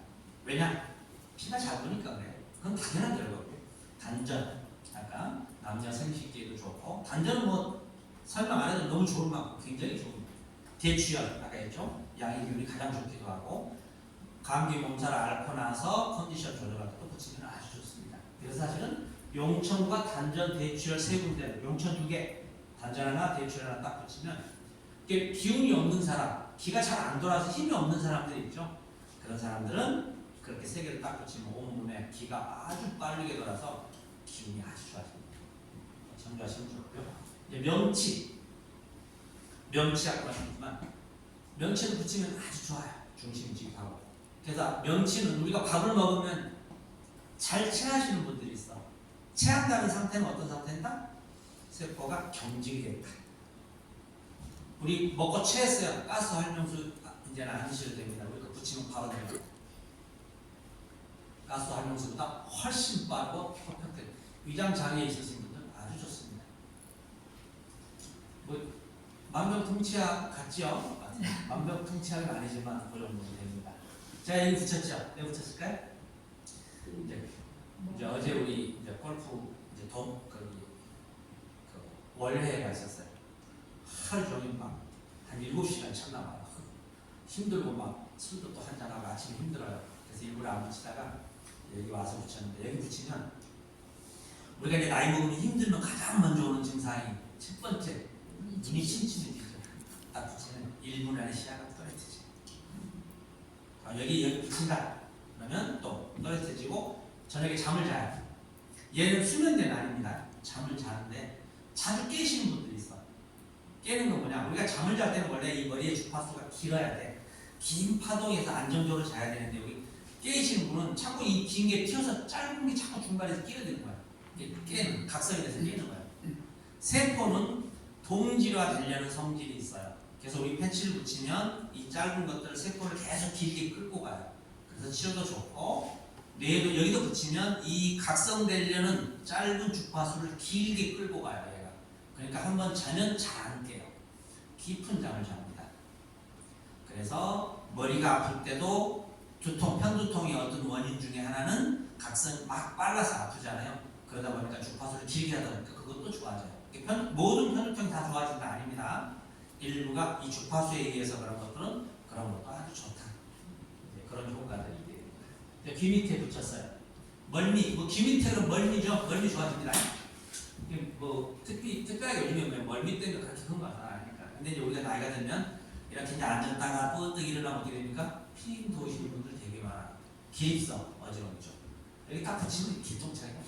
왜냐? 피가 잘 도니까 그래요. 그건 당연한 결과고요. 단전, 아까 남녀 생식기에도 좋고, 단전은 뭐 설명 안 해도 너무 좋은 만큼 굉장히 좋은. 대추열, 아까 했죠? 양이균이 가장 좋기도 하고, 감기 몸살을 앓고 나서 컨디션 조절할 때도 붙이면 아주 좋습니다. 그래서 사실은 용천과 단전, 대추열 세 군데, 용천 2개, 단전 하나, 대추열 하나 딱 붙이면, 이게 기운이 없는 사람, 기가 잘 안 돌아서 힘이 없는 사람들 있죠? 그런 사람들은 그렇게 세 개를 딱 붙이면 온몸에 기가 아주 빠르게 돌아서 기운이 아주 좋아집니다. 참조하시면 좋고요. 이제 명치 아까 말씀드렸지만, 명치는 붙이면 아주 좋아요. 중심지하고. 그래서 명치는 우리가 밥을 먹으면 잘 체하시는 분들이 있어. 체한다는 상태는 어떤 상태인가? 세포가 경직이 됐다. 우리 먹고 체했어요. 가스 활용수 이제는 안 드셔도 됩니다. 우리 그 붙이면 바로 돼요. 가스 활용수보다 훨씬 빠르고 퍼펙트. 위장 장애에 있으신 분들 아주 좋습니다. 뭐 만병통치약 같죠? 만병통치약은 아니지만 그 정도 됩니다. 자, 여기 붙였죠? 왜 붙였을까요? 이제 어제 우리 이제 골프 이제 월회가 있었어요. 하루 종일 막 한 7시간 쳤나 봐요. 힘들고 막 술도 또 한잔하고 아침에 힘들어요. 그래서 일부러 안 붙이다가 여기 와서 붙였는데, 여기 붙이면 우리가 이제 나이 먹으면 힘들면 가장 먼저 오는 증상이 첫 번째 눈이 침침해지죠. 딱 붙이면 1분 안에 시야가 또렷해져요. 여기 붙인다 그러면 또 또렷해지고 저녁에 잠을 자요. 얘는 수면제는 아닙니다. 잠을 자는데 자주 깨시는 분들이 있어. 깨는 건 뭐냐? 우리가 잠을 잘 때는 원래 이 머리의 주파수가 길어야 돼. 긴 파동에서 안정적으로 자야 되는데, 여기 깨시는 분은 자꾸 이 긴 게 튀어서 짧은 게 자꾸 중간에서 끼어드는 거야. 깨는, 각성이 돼서 깨는 거야. 세포는 동질화되려는 성질이 있어요. 그래서 우리 팬츠를 붙이면 이 짧은 것들을 세포를 계속 길게 끌고 가요. 그래서 치료도 좋고, 뇌에도 여기도 붙이면 이 각성되려는 짧은 주파수를 길게 끌고 가요. 얘가. 그러니까 한번 자면 잘 안 깨요. 깊은 잠을 잡니다. 그래서 머리가 아플 때도 편두통의 어떤 원인 중에 하나는 각성이 막 빨라서 아프잖아요. 그러다 보니까 주파수를 길게 하다 보니까 그것도 좋아져요. 모든 편두통이 다 좋아진 건 아닙니다. 일부가 이 주파수에 의해서 그런 것들은 그런 것도 아주 좋다. 그런 효과들이 있습니다. 귀 밑에 붙였어요. 멀미, 귀 밑에는 멀미죠. 멀미 좋아집니다. 특별하게 요즘에 멀미 때문에 그렇게 그런 거 아니니까. 근데 이제 우리가 나이가 들면 이렇게 이제 앉았다가 뿌듯 일어나면 어떻게 됩니까? 핑 도시는 분들 되게 많아요. 기립성, 어지럽죠. 여기 딱 붙이면 기통차이가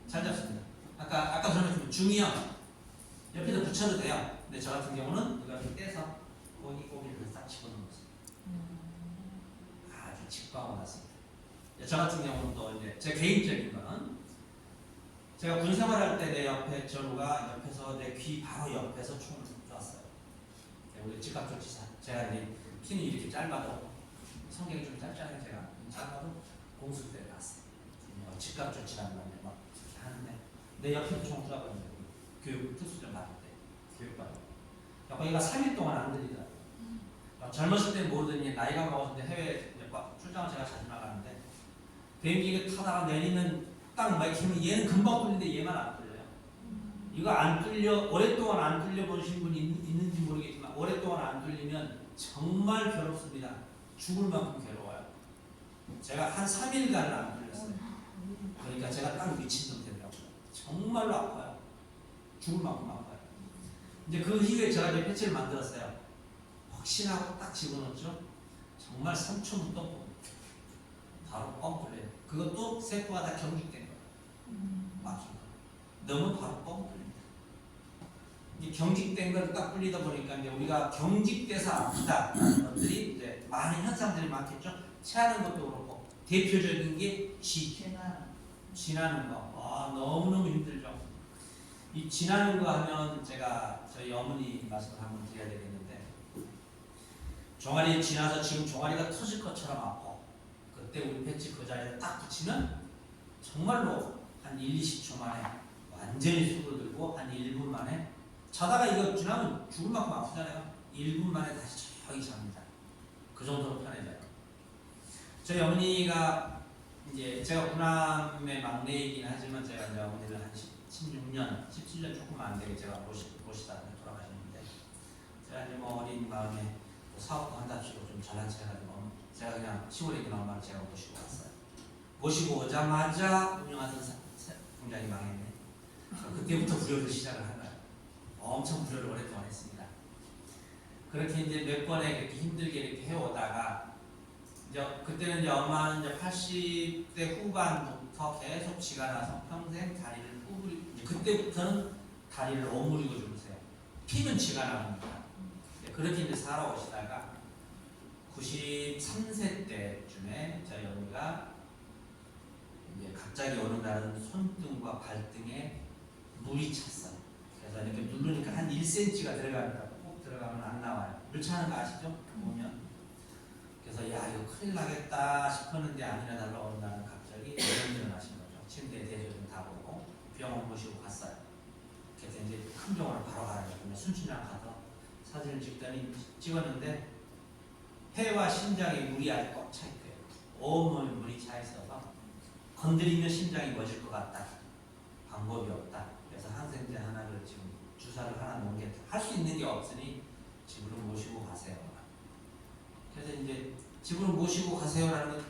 잘 잡습니다. 아까 설명드린 중이염 옆에다 붙여도 돼요. 근데 저 같은 경우는 이걸 떼서 꼬리를 딱 집어넣었어요. 아주 직방어 났습니다. 저 같은 경우는 또 이제 제 개인적인 거는 제가 군 생활할 때 내 옆에 전우가 옆에서 내 귀 바로 옆에서 총을 쐈어요. 우리 즉각 조치사. 제가 이제 키는 이렇게 짧아도 성격이 좀 짧잖아요. 제가 짧아도 공수대에 갔어요. 즉각 조치라는 건데 막 하는데 내 옆에서 총 쏴버렸는데 교육 특수전 받을 때 교육받을 때 얘가 3일 동안 안 들리더라고요. 젊었을 때 모르더니 나이가 먹었을 때 해외 출장을 제가 자주 나가는데 비행기 타다가 내리면 딱 막히면 얘는 금방 뚫리는데 얘만 안 뚫려요. 이거 안 뚫려 오랫동안 안 뚫려 보신 분이 있는지 모르겠지만 오랫동안 안 뚫리면 정말 괴롭습니다. 죽을 만큼 괴로워요. 제가 한 3일간을 안 뚫렸어요. 그러니까 제가 딱 미친놈 되더라고요. 정말로 아파요. 죽을 만큼 아파요. 이제 그 이후에 제가 이제 패치를 만들었어요. 혹시나 하고 딱 집어넣죠. 정말 3초면 또 바로 뻥 뚫려요. 그것도 세포가 다 경직된 거예요. 맞죠? 너무 바로 뻥 뚫립니다. 이 경직된 걸 딱 뚫리다 보니까 이제 우리가 경직돼서 아프다라는 것들이 이제 많은 현상들이 많겠죠. 체하는 것도 그렇고 대표적인 게 지나는 거. 너무너무 힘들죠. 이 지나는 거 하면 제가 저희 어머니 말씀을 한번 드려야 되겠는데 종아리 지나서 지금 종아리가 터질 것처럼 아파. 그때 우리 패치 그 자리에 딱 붙이면 정말로 한 1, 20초 만에 완전히 수그러들고 한 1분 만에 자다가 이거 지나면 죽을 만큼 아프잖아요. 1분 만에 다시 조용히 잡니다. 그 정도로 편해져요. 저희 어머니가 이제 제가 군함의 막내이긴 하지만 제가 이제 어머니를 한 16년, 17년 조금 안 되게 제가 모시다 돌아가셨는데 제가 이제 뭐 어린 마음에 사업도 한답시고 좀 잘난 체 해가지고 제가 그냥 시골에 있는 엄마를 제가 모시고 왔어요. 모시고 오자마자 운영하던 공장이 망했네. 그때부터 불효를 시작을 한 거예요. 엄청 불효를 오랫동안 했습니다. 그렇게 이제 몇 번에 그렇게 힘들게 이렇게 해오다가 이제 그때는 이제 엄마는 이제 80대 후반부터 계속 쥐가 나서 평생 다리를 그때부터는 다리를 오므리고 주무세요. 피는 쥐가 나옵니다. 그렇게 이제 살아오시다가 93세 때쯤에 저희 어머니가 이제 갑자기 어느 날은 손등과 발등에 물이 찼어요. 그래서 이렇게 누르니까 한 1cm가 들어가더라고요. 꼭 들어가면 안 나와요. 물 차는 거 아시죠? 보면. 그래서 야 이거 큰일 나겠다 싶었는데 아니나 달라 어느 날은 갑자기 일어나신 거죠. 침대에 대조좀 다 보고 병원 모시고 갔어요. 그래서 이제 큰 병원을 바로 가야 되거든요. 순천향 가서 사진을 찍었는데 폐와 심장에 물이 아주 꽉 차 있고요. 온몸에 물이 차 있어서 건드리면 심장이 멎을 것 같다. 방법이 없다. 그래서 항생제 하나를 지금 주사를 하나 놓은 게 할 수 있는 게 없으니 집으로 모시고 가세요. 그래서 이제 집으로 모시고 가세요라는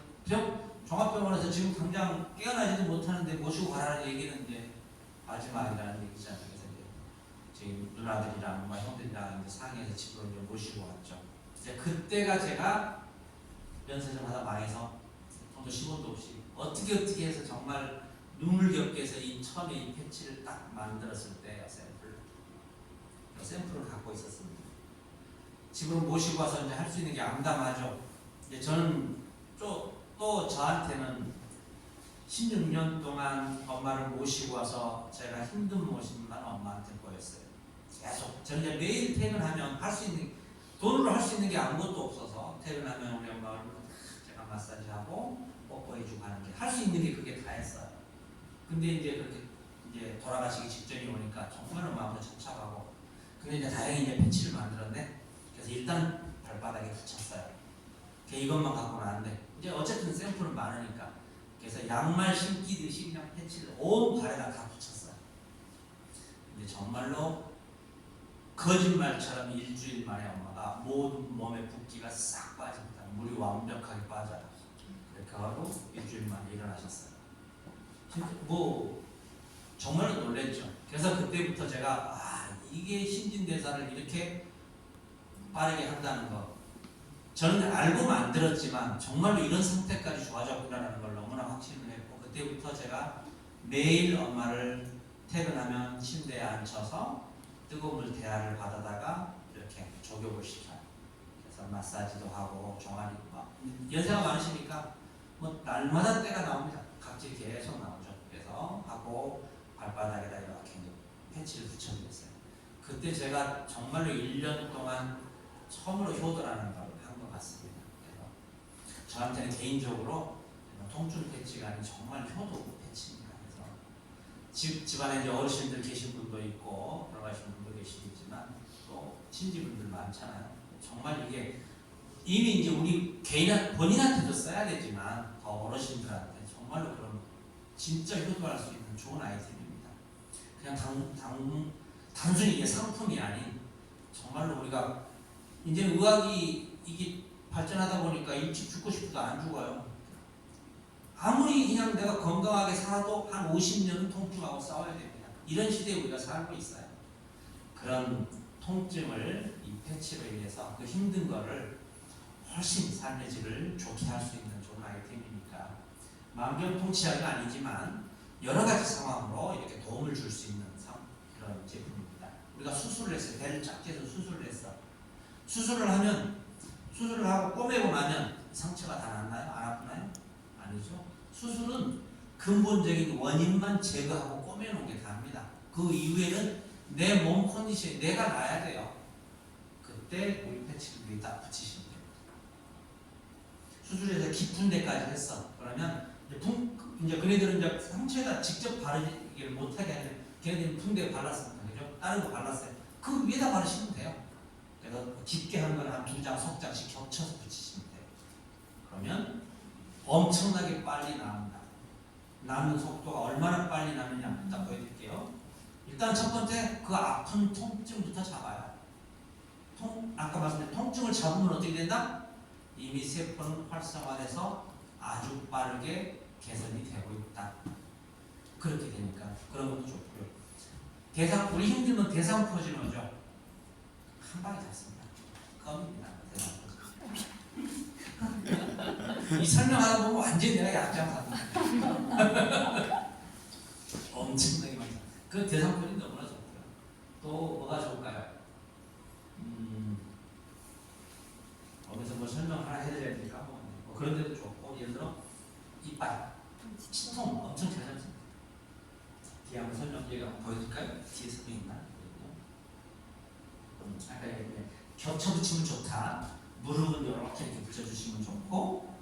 종합병원에서 지금 당장 깨어나지도 못하는데 모시고 가라는 얘기는 이제 마지막이라는 얘기잖아요. 그래서 이제 저희 누나들이랑 형들이랑 이제 상의해서 집으로 이제 모시고 왔죠. 이제 그때가 제가 면세점 하다 망해서 돈도 10원도 없이 어떻게 해서 정말 눈물겹게 해서 이 처음에 이 패치를 딱 만들었을 때요. 샘플을 갖고 있었습니다. 집으로 모시고 와서 이제 할 수 있는 게 암담하죠. 이제 저는 또 저한테는 16년 동안 엄마를 모시고 와서 제가 힘든 모습만 엄마한테 보였어요. 계속 저는 이제 매일 퇴근하면 할 수 있는 돈으로 할 수 있는 게 아무것도 없어서 퇴근하면 우리 엄마를 제가 마사지하고 뽀뽀해주고 하는 게 할 수 있는 게 그게 다였어요. 근데 이제 그렇게 이제 돌아가시기 직전이 오니까 정말 마음으로 착잡하고 근데 이제 다행히 이제 패치를 만들었네. 그래서 일단 발바닥에 붙였어요. 이것만 갖고는 안 돼. 이제 어쨌든 샘플은 많으니까. 그래서 양말 신기듯이 그냥 패치를 온 발에다 다 붙였어요. 근데 정말로 거짓말처럼 일주일 만에 엄마가 모든 몸의 붓기가 싹 빠집니다. 물이 완벽하게 빠져요. 그렇게 하고 일주일 만에 일어나셨어요. 정말로 놀랬죠. 그래서 그때부터 제가 이게 신진대사를 이렇게 빠르게 한다는 거 저는 알고 만들었지만 정말로 이런 상태까지 좋아졌구나라는 걸 너무나 확신을 했고 그때부터 제가 매일 엄마를 퇴근하면 침대에 앉혀서 뜨거운 물 대야를 받아다가 이렇게 족욕을 시켜요. 그래서 마사지도 하고 종아리 연세가 많으시니까 뭐 날마다 때가 나옵니다. 각질 계속 나오죠. 그래서 하고 발바닥에다 이렇게 패치를 붙여드렸어요. 그때 제가 정말로 1년 동안 처음으로 효도라는 걸 한 것 같습니다. 그래서 저한테는 개인적으로 통증 패치가 아닌 정말 효도 패치입니다. 그래서 집안에 이제 어르신들 계신 분도 있고 돌아가신 분도 계시겠지만 또 친지분들 많잖아요. 정말 이게 이미 이제 우리 본인한테도 써야 되지만 더 어르신들한테 정말로 그런 진짜 효도할 수 있는 좋은 아이템입니다. 그냥 단순히 이게 상품이 아닌 정말로 우리가 이제 의학이 이게 발전하다 보니까 일찍 죽고 싶어도 안 죽어요. 아무리 그냥 내가 건강하게 살아도 한 50년은 통증하고 싸워야 됩니다. 이런 시대에 우리가 살고 있어요. 그런 통증을 이 패치로 인해서 그 힘든 거를 훨씬 삶의 질을 좋게 할 수 있는 좋은 아이템이니까 만병통치약은 아니지만 여러 가지 상황으로 이렇게 도움을 줄 수 있는 그런 제품입니다. 우리가 수술을 했어요. 배를 작게 해서 수술을 했어. 수술을 하고 꼬매고 나면 상처가 다 낫나요? 안 아프나요? 아니죠. 수술은 근본적인 원인만 제거하고 꼬매놓은 게 다입니다. 그 이후에는 내 몸 컨디션이 내가 나야 돼요. 그때 우리 패치를 위에 딱 붙이시면 됩니다. 수술해서 깊은 데까지 했어. 그러면 이제 그네들은 이제 상처에다 직접 바르기를 못하게 하는 걔네들은 붕대 발랐습니다. 그죠? 다른 거 발랐어요. 그 위에다 바르시면 돼요. 그래서 깊게 한 건 한 2장, 석장씩 겹쳐서 붙이시면 돼요. 그러면 엄청나게 빨리 나옵니다. 나는 속도가 얼마나 빨리 나느냐 일단 보여드릴게요. 일단 첫 번째 그 아픈 통증부터 잡아요. 아까 말씀드린 통증을 잡으면 어떻게 된다? 이미 세포는 활성화돼서 아주 빠르게 개선이 되고 있다. 그렇게 되니까 그런 것도 좋고요. 우리 힘들면 대상포진호죠. 한 방에 잡습니다. 껌입니다. 대상포진. 이 설명하다 보면 완전히 내가 약장사다. 엄청나게 많이. 그 대상포진 너무나 좋고요. 또 뭐가 좋을까요? 거기서 뭐 설명 하나 해드려야 되니까 뭐 그런 데도 좋고 예를 들어 이빨 치통 엄청 잘 잡습니다. 뒤에 한번 설명 제가 보여드릴까요? 뒤에 설명 있나? 아까 얘기했는데 겹쳐 붙이면 좋다. 무릎은 이렇게 붙여주시면 좋고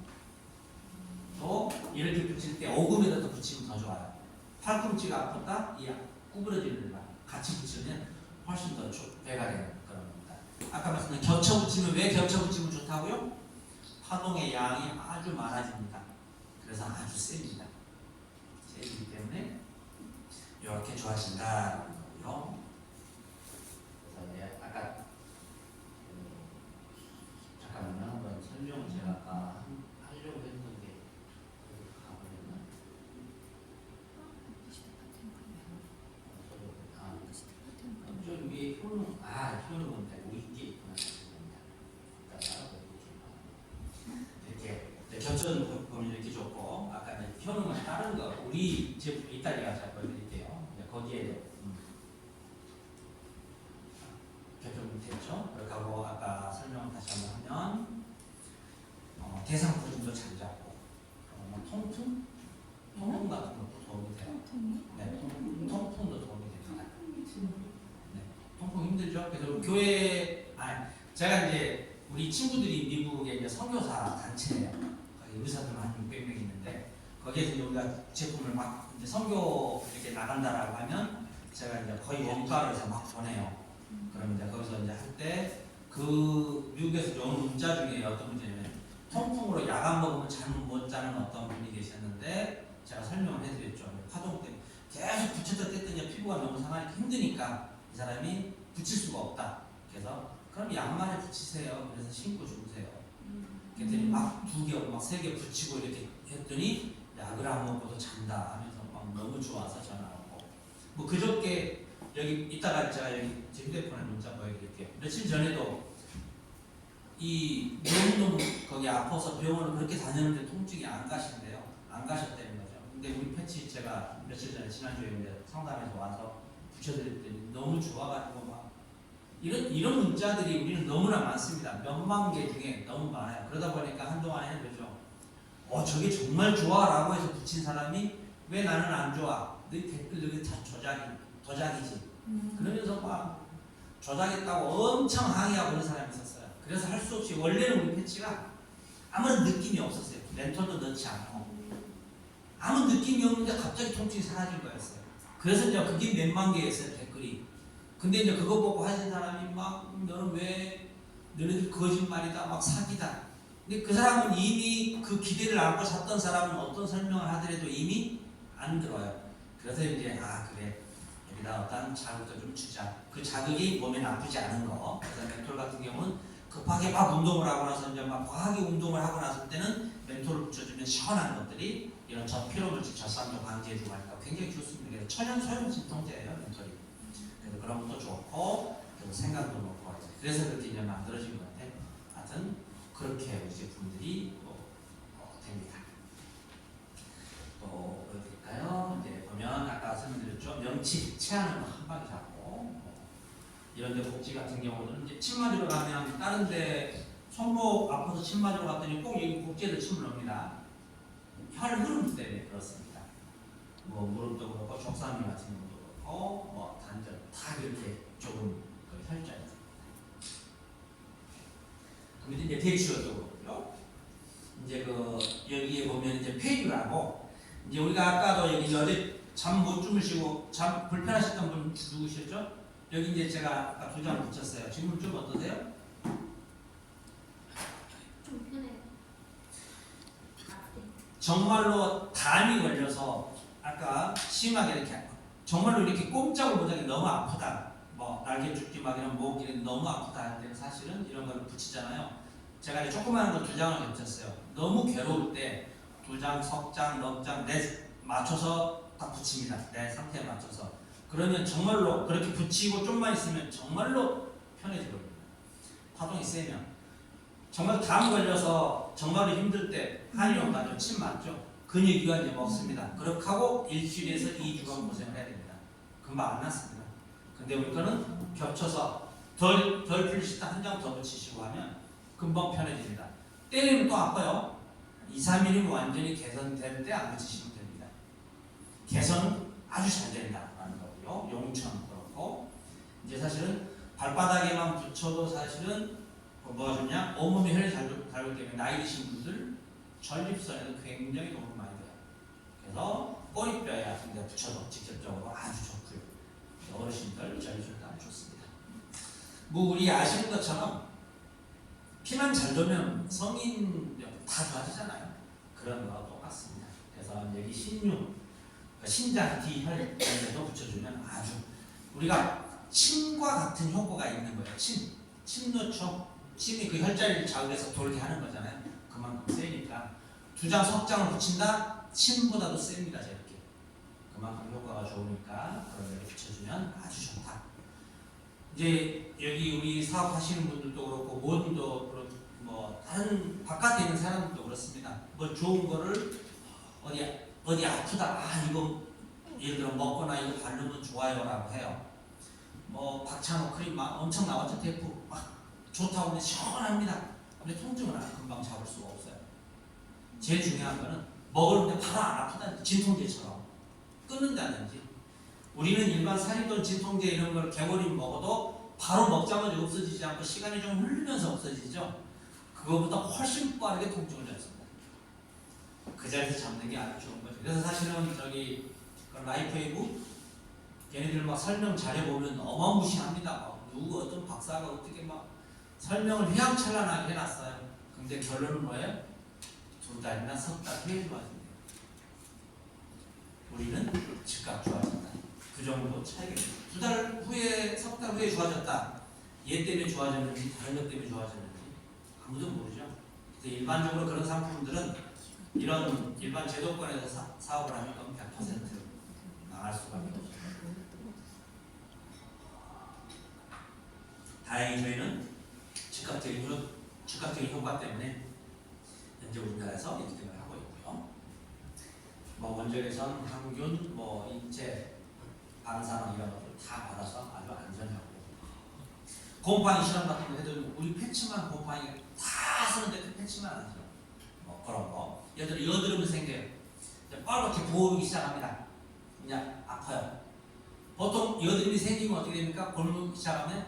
또 이렇게 붙일 때 오금에다 붙이면 더 좋아요. 팔꿈치가 아프다? 이 구부러지는 말 같이 붙이면 훨씬 더 배가 되는 그런 겁니다. 아까 말씀드린 겹쳐 붙이면 왜 겹쳐 붙이면 좋다고요? 파동의 양이 아주 많아집니다. 그래서 아주 셉니다. 세기 때문에 이렇게 좋아진다는 거고요. 그래서 아까 잠깐만요. 한번 설명을 제가 아까 하려고 했는데 가버렸나? 좀 위에 효능은 되고 이게 있구나. 이렇게 겹쳐는 보면 이렇게 좋고 아까 효능은 다른 거 우리 제품 이따가 잘 보여드릴게요. 거기에 겹쳐는 됐죠. 그렇게 하고 아까 설명 다시 한번 하면 대상포진도 잘 잡고 통풍 같은 것도 도움이 돼요. 네, 통풍도 도움이 됩니다. 네, 통풍 힘들죠. 그래서 제가 이제 우리 친구들이 미국에 이제 선교사 단체예요. 거기 의사들 한 600명 있는데 거기에서 이제 우리가 제품을 막 이제 선교 이렇게 나간다라고 하면 제가 이제 거의 원가로 해서 막 보내요. 그럼 이제 거기서 이제 할 때 그 미국에서 온 문자 중에 어떤 문제냐면 통풍으로 약 안 먹으면 잠 못 자는 어떤 분이 계셨는데 제가 설명을 해드렸죠. 파동 때문에 계속 붙였다 뗐더니 피부가 너무 상하니까 힘드니까 이 사람이 붙일 수가 없다. 그래서 그럼 약만에 붙이세요. 그래서 신고 주무세요. 그랬더니 막 2개, 막 3개 붙이고 이렇게 했더니 약을 안 먹고도 잔다 하면서 막 너무 좋아서 전화 오고 뭐 그저께 여기 이따가 제가 여기 제 휴대폰에 문자 보여드릴게요. 며칠 전에도 이 너무너무 거기 아파서 병원을 그렇게 다녔는데 통증이 안 가신대요. 안 가셨다는 거죠. 근데 우리 패치 제가 며칠 전에 지난주에 이제 상담에서 와서 붙여드렸더니 너무 좋아가지고 막 이런 문자들이 우리는 너무나 많습니다. 몇만 개 중에 너무 많아요. 그러다 보니까 한동안에는 그죠. 저게 정말 좋아라고 해서 붙인 사람이 왜 나는 안 좋아? 너 댓글들이 다 도자기지. 그러면서 막 조작했다고 엄청 항의하고 그런 사람이 있었어요. 그래서 할 수 없이 원래는 우리 패치가 아무런 느낌이 없었어요. 렌톨도 넣지 않고 아무 느낌이 없는데 갑자기 통증이 사라진 거였어요. 그래서 이제 그게 몇만 개였어요, 댓글이. 근데 이제 그거 보고 하신 사람이 막 너는 왜 너네들 거짓말이다, 막 사기다. 근데 그 사람은 이미 그 기대를 안고 샀던 사람은 어떤 설명을 하더라도 이미 안 들어요. 그래서 이제 그래, 여기다 어떤 자극도 좀 주자. 그 자극이 몸에 나쁘지 않은 거. 그래서 멘톨 같은 경우는 급하게 막 운동을 하고 나서 이제 막 과하게 운동을 하고 났을 때는 멘톨을 붙여주면 시원한 것들이 이런 저피로물질 저산도 방지해주고 하니까 굉장히 좋습니다. 그래서 천연 소형 진통제예요, 멘톨이. 그래서 그런 것도 좋고, 그리고 생각도 높고, 그래서 그렇게 이제 만들어진 건데, 하여튼 그렇게 우리 제품들이 됩니다. 또 어딜까요? 이제 보면 아까 설명드렸죠. 명치 체하는 거 한 방에 잡고, 이런데 복지 같은 경우는 이제 침 맞으러 가면 다른데 손목 아파서 침 맞으러 갔더니 꼭 여기 복지에도 침을 넣습니다. 혈 흐름 때문에 그렇습니다. 뭐 무릎도 그렇고 족삼이 같은 경우도 그렇고 뭐 단전 다 이렇게 조금 그 혈전이. 그런데 이제 대치어도 그렇고요. 이제 그 여기에 보면 이제 폐유라고 이제 우리가 아까도 여기 어제 잠 못 주무시고 잠 불편하셨던 분 누구셨죠? 여기 이제 제가 아까 2장 붙였어요. 지금 좀 어떠세요? 좀 편해요. 정말로 담이 걸려서 아까 심하게 이렇게 정말로 이렇게 꼼짝을 못하게 너무 아프다. 뭐 날개 죽기 막 이런 목이 너무 아프다 할 때는 사실은 이런 걸 붙이잖아요. 제가 이제 조그마한 거 2장을 붙였어요. 너무 괴로울 때 2장, 석장, 넉장 맞춰서 딱 붙입니다. 내 상태에 맞춰서. 그러면 정말로 그렇게 붙이고 좀만 있으면 정말로 편해지거든요. 파동이 세면. 정말 담 걸려서 정말로 힘들 때 한의원 가죠. 침 맞죠. 근육이가 이제 먹습니다. 그렇게 하고 일주일에서 2주간 고생을 해야 됩니다. 금방 안 낫습니다. 근데 우리 거는 겹쳐서 덜 풀리실 때 한 장 더 붙이시고 하면 금방 편해집니다. 때리면 또 아파요. 2, 3일이면 완전히 개선될 때 안 붙이시면 됩니다. 개선은 아주 잘 된다라는 거고요. 용천 그렇고 이제 사실은 발바닥에만 붙여도 사실은 뭐가 좋냐? 온몸에 혈이 잘 달기 때문에 나이 드신 분들 전립선에도 굉장히 도움이 많이 돼요. 그래서 꼬리뼈에 같은 데 붙여도 직접적으로 아주 좋고요. 어르신들 전립선도 아주 좋습니다. 뭐 우리 아시는 것처럼 피만 잘 돌면 성인 다 좋아지잖아요. 그런 거와 똑같습니다. 그래서 여기 신유, 신장 D혈관에도 붙여주면 아주 우리가 침과 같은 효과가 있는 거예요. 침 넣죠. 침이 그 혈자리를 자극해서 돌게 하는 거잖아요. 그만큼 세니까 2장 석장을 붙인다. 침보다도 셉니다. 저렇게 그만큼 효과가 좋으니까 그런 걸 붙여주면 아주 좋다. 이제 여기 우리 사업하시는 분들도 그렇고 모든도 그렇고 뭐 다른 바깥에 있는 사람들도 그렇습니다. 뭐 좋은 거를 어디 아프다 이거 예를 들어 먹거나 이거 바르면 좋아요라고 해요. 뭐 박찬호 크림 막 엄청 나왔죠. 테이프 막 좋다고 하면 시원합니다. 근데 통증은 금방 잡을 수가 없어요. 제일 중요한 거는 먹을 때 바로 안 아프다는 진통제처럼 끊는다든지. 우리는 일반 살인돈 진통제 이런 걸 개월이면 먹어도 바로 먹자마자 없어지지 않고 시간이 좀 흐르면서 없어지죠. 그거보다 훨씬 빠르게 통증을 잡습니다. 그 자리에서 잡는 게 아주 좋은 거죠. 그래서 사실은 저기 라이프웨이브 걔네들 막 설명 잘해보면 어마무시합니다. 막 누구 어떤 박사가 어떻게 막 설명을 휘황찬란하게 해놨어요. 근데 결론은 뭐예요? 2달이나 석 달 후에 좋아진대요. 우리는 즉각 좋아진다. 그 정도 차이가 있어요. 2달 후에, 석 달 후에 좋아졌다. 얘 때문에 좋아졌는지 다른 것 때문에 좋아졌는지 아무도 모르죠. 그래서 일반적으로 그런 상품들은 이런 일반 제도권에서 사업을 하면 100% 나갈 수밖에 없어요. 다행히 저희는 즉각적인 효과 때문에 현재 우리나라에서 1등을 하고 있고요. 뭐 원적외선, 항균, 뭐 인체, 방사능 이런 것들 다 받아서 아주 안전하고 곰팡이 실험 같은 거 해도 우리 패치만 곰팡이 다 쓰는데 그 패치만 안 써요. 뭐 그런 거. 예를 들어 여드름이 생겨요. 이제 빨갛게 부어오르기 시작합니다. 이제 아파요. 보통 여드름이 생기면 어떻게 됩니까? 곪기 시작하면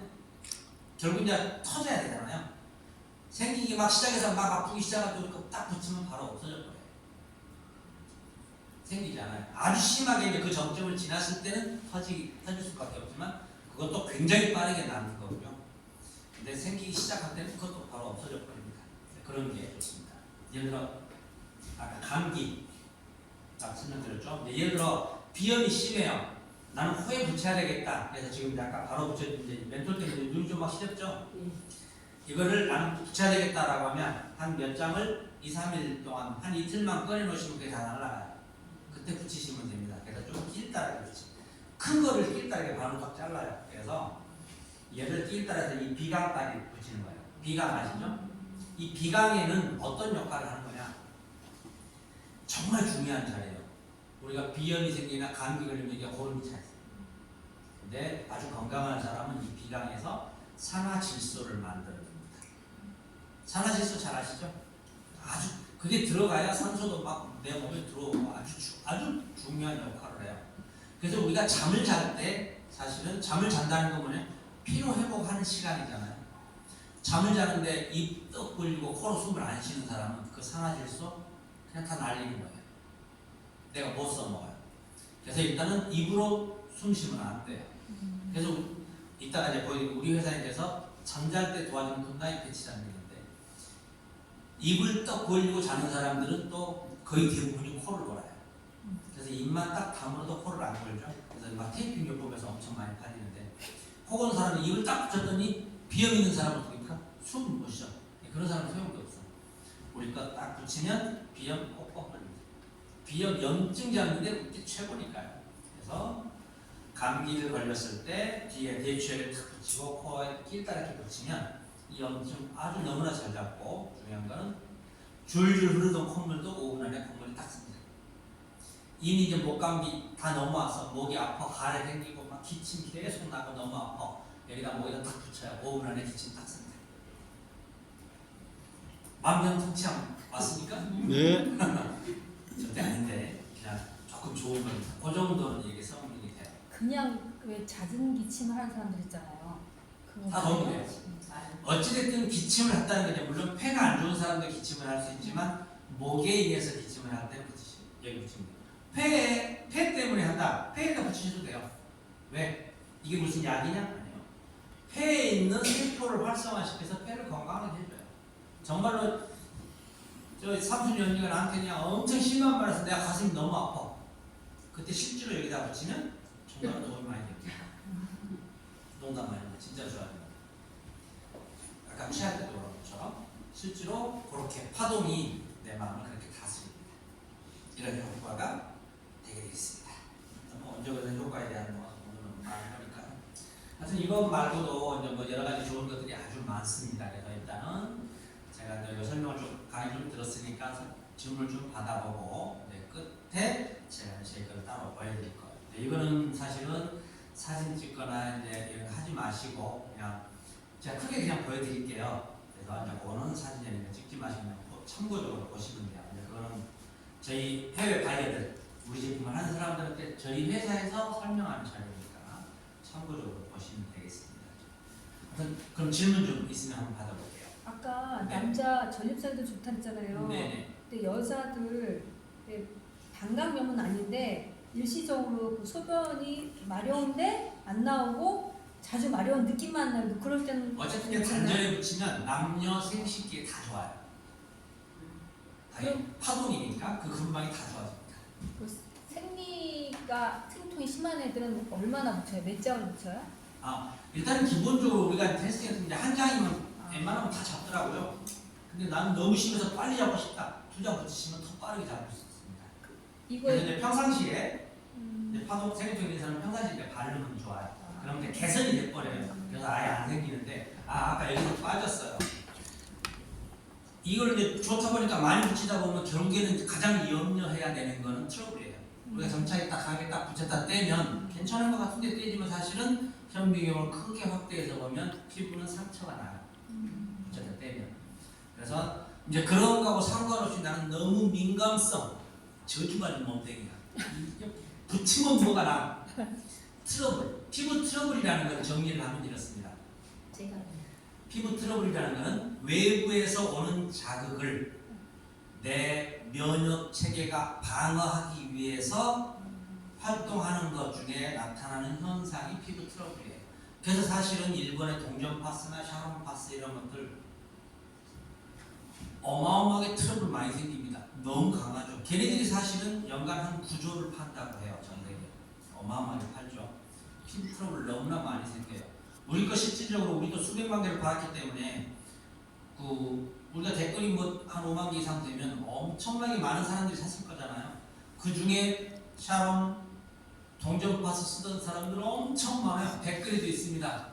결국 이제 터져야 되잖아요. 생기기 막 시작해서 막 아프기 시작하면 딱 붙이면 바로 없어져 버려요. 생기지 않아요. 아주 심하게 이제 그 정점을 지났을 때는 터질 수밖에 없지만 그것도 굉장히 빠르게 나는 거고요. 근데 생기기 시작할 때는 그것도 바로 없어져 버립니다. 그런 게 좋습니다. 예를 들어 아까 감기 딱 설명드렸죠. 예를 들어 비염이 심해요. 나는 코에 붙여야 되겠다. 그래서 지금 약간 바로 붙여주는데 멘톨 때문에 눈이 좀 막 시렵죠. 이거를 나는 붙여야 되겠다라고 하면 한 몇 장을 2, 3일 동안 한 이틀만 꺼내 놓으시면 그게 다 날아가요. 그때 붙이시면 됩니다. 그래서 좀 길다랗게 붙이고 큰 거를 길다랗게 반을 딱 잘라요. 그래서 얘를 길다랗게 이 비강까지 붙이는 거예요. 비강 아시죠? 이 비강에는 어떤 역할을 하는 거냐? 정말 중요한 자리예요. 우리가 비염이 생기나 감기 걸리면 이게 호흡이 차 있어요. 근데 아주 건강한 사람은 이 비강에서 산화질소를 만들어줍니다. 산화질소 잘 아시죠? 아주 그게 들어가야 산소도 막 내 몸에 들어오고 아주 중요한 역할을 해요. 그래서 우리가 잠을 잘 때 사실은 잠을 잔다는 건 뭐냐? 피로 회복하는 시간이잖아요. 잠을 자는데 입 떡 벌리고 코로 숨을 안 쉬는 사람은 그 산화질소 그냥 다 날리는 거예요. 내가 못 써먹어요. 그래서 일단은 입으로 숨 쉬면 안 돼요. 그래서 이따가 이제 보여드리고 우리 회사에서 잠잘 때 도와주는 굿나잇 패치라는 게 있는데 입을 떡 벌리고 자는 사람들은 또 거의 대부분이 코를 골아요. 그래서 입만 딱 다물어도 코를 안 골죠. 그래서 막 테이핑 요법에서 엄청 많이 팔리는데 혹은 사람이 입을 딱 붙였더니 비염 있는 사람은 어떻게 합니까? 숨을 못 쉬어. 그런 사람은 소용도 없어. 우리 거 딱 붙이면 비염 꼭꼭 걸립니다. 비염 염증 잡는데 그게 최고니까요. 그래서 감기를 걸렸을 때 뒤에 대추액을 탁 붙이고 코에 길다랗게 붙이면 이 염증 아주 너무나 잘 잡고 중요한 거는 줄줄 흐르던 콧물도 5분 안에 콧물이 딱 씁니다. 이미 이제 목감기 다 넘어와서 목이 아파 가래 생기고 막 기침 계속 나고 너무 아파 여기다 목에다 딱 붙여야 5분 안에 기침 딱 씁니다. 만병통치약 맞습니까? 네. 절대 아닌데 그냥 조금 좋은 겁니다. 그 정도는 이게 성능이 돼요. 그냥 왜 잦은 기침을 하는 사람들 있잖아요. 다 너무 돼요. 어찌됐든 기침을 했다는 게 물론 폐가 안 좋은 사람도 기침을 할 수 있지만 목에 의해서 기침을 할 때는 여기 붙입니다. 폐 때문에 한다. 폐에다 붙이셔도 돼요. 왜? 이게 무슨 약이냐? 아니요. 폐에 있는 세포를 활성화시켜서 폐를 건강하게 해줘요. 정말로 저 삼순이 언니가 나한테 그냥 엄청 심한 말 해서 내가 가슴이 너무 아파. 그때 실제로 여기다 붙이면 정말 도움이 많이 됩니다. 농담 아닙니다. 진짜 좋아요. 아까 취할 때도 그런 것처럼 실제로 그렇게 파동이 내 마음을 그렇게 다스립니다. 이런 효과가 되게 되겠습니다. 언제 그런 효과에 대한 오늘은 말을 하니까 하여튼 이것 말고도 이제 뭐 여러 가지 좋은 것들이 아주 많습니다. 그래서 일단은 제가 이제 설명을 좀 강의 좀 들었으니까 질문을 좀 받아보고 끝에 제가 이걸 따로 보여드릴 거예요. 이거는 사실은 사진 찍거나 이제 이런 거 하지 마시고 그냥 제가 크게 그냥 보여드릴게요. 그래서 이제 그거는 사진에 찍지 마시고 참고적으로 보시면 돼요. 그거는 저희 해외 바이어들 우리 제품을 하는 사람들한테 저희 회사에서 설명하는 자료니까 참고적으로 보시면 되겠습니다. 하여튼 그럼 질문 좀 있으면 한번 받아볼게요. 아까 네. 남자 전립선도 좋다 했잖아요. 네네. 근데 여자들 방광염은 아닌데 일시적으로 그 소변이 마려운데 안 나오고 자주 마려운 느낌만 나고 그럴 때는 어쨌든 단전에 붙이면 남녀 생식기에 다 좋아요. 당연히 파동이니까 그 근방이 다 좋아집니다. 그 생통이 심한 애들은 얼마나 붙여요? 몇 장을 붙여요? 일단 기본적으로 우리가 테스트했을 때 한 장이면 웬만하면 다 잡더라고요. 근데 나는 너무 심해서 빨리 잡고 싶다. 2장 붙이시면 더 빠르게 잡을 수 있습니다. 그래서 이제 평상시에 이제 파동 생통 있는 사람은 평상시에 바르면 좋아요. 그럼 이제 개선이 돼버려요. 그래서 아예 안 생기는데 아까 여기서 빠졌어요. 이걸 이제 좋다 보니까 많이 붙이다 보면 결국에는 가장 염려해야 되는 거는 트러블이에요. 우리가 점차에 딱 강하게 딱 붙였다 떼면 괜찮은 것 같은데 떼지만 사실은 현미경을 크게 확대해서 보면 피부는 상처가 나요. 붙였다 떼면. 그래서 이제 그런 거하고 상관없이 나는 너무 민감성 저주받은 몸뚱이야. 붙이면 뭐가 나? 트러블. 피부 트러블이라는 걸 정리를 하면 이렇습니다. 제가 피부 트러블이라는 것은 외부에서 오는 자극을 내 면역 체계가 방어하기 위해서 활동하는 것 중에 나타나는 현상이 피부 트러블이에요. 그래서 사실은 일본의 동전파스나 샤론파스 이런 것들 어마어마하게 트러블 많이 생깁니다. 너무 강하죠. 걔네들이 사실은 연간 한 9조를 판다고 해요. 전 세계. 어마어마하게 팔죠. 피부 트러블 너무나 많이 생겨요. 우리 거 실질적으로 우리도 수백만 개를 받았기 때문에 우리가 댓글이 뭐 한 5만 개 이상 되면 엄청나게 많은 사람들이 샀을 거잖아요. 그 중에 샤론, 동전파스 쓰던 사람들 엄청 많아요. 댓글에도 있습니다.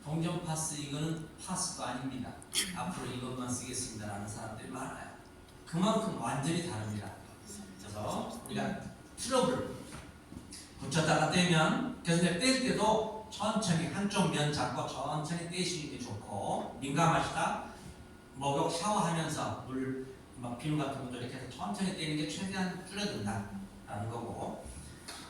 동전파스 이거는 파스도 아닙니다. 앞으로 이것만 쓰겠습니다 라는 사람들이 많아요. 그만큼 완전히 다릅니다. 그래서 우리가 트러블 붙였다가 떼면 그래서 뗄 때도 천천히 한쪽 면 잡고 천천히 떼시는 게 좋고 민감하시다 목욕 샤워하면서 물 막 비누 같은 것도 이렇게 해서 천천히 떼는 게 최대한 줄여든다라는 거고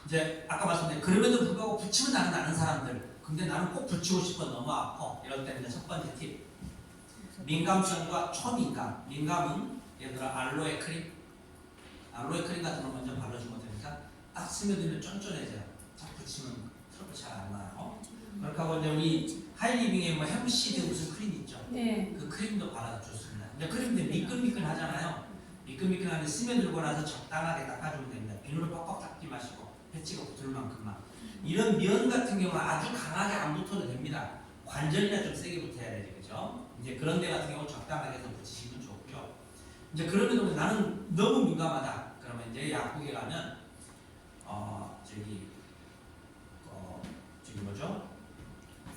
이제 아까 말씀드린 그럼에도 불구하고 붙이면 나는 아는 사람들 근데 나는 꼭 붙이고 싶어 너무 아파 이럴 때는 이제 첫 번째 팁 민감성과 초민감 민감은 예를 들어 알로에 크림 같은 거 먼저 발라주면 되니까 딱 스며들면 쫀쫀해져요. 딱 붙이면 트러블 잘 안 나요. 그렇게 하고 이제 우리 하이리빙에 뭐 햄시드 무슨 크림 있죠? 네. 그 크림도 발라도 좋습니다. 근데 크림도 미끌미끌하잖아요. 미끌미끌한데 스며들고 나서 적당하게 닦아주면 됩니다. 비누를 뻑뻑 닦지 마시고 패치가 붙을 만큼만. 이런 면 같은 경우는 아주 강하게 안 붙어도 됩니다. 관절이나 좀 세게 붙어야 되죠, 그죠? 이제 그런 데 같은 경우 적당하게 해서 붙이시면 좋고요. 이제 그러면 나는 너무 민감하다. 그러면 이제 약국에 가면 저기 뭐죠?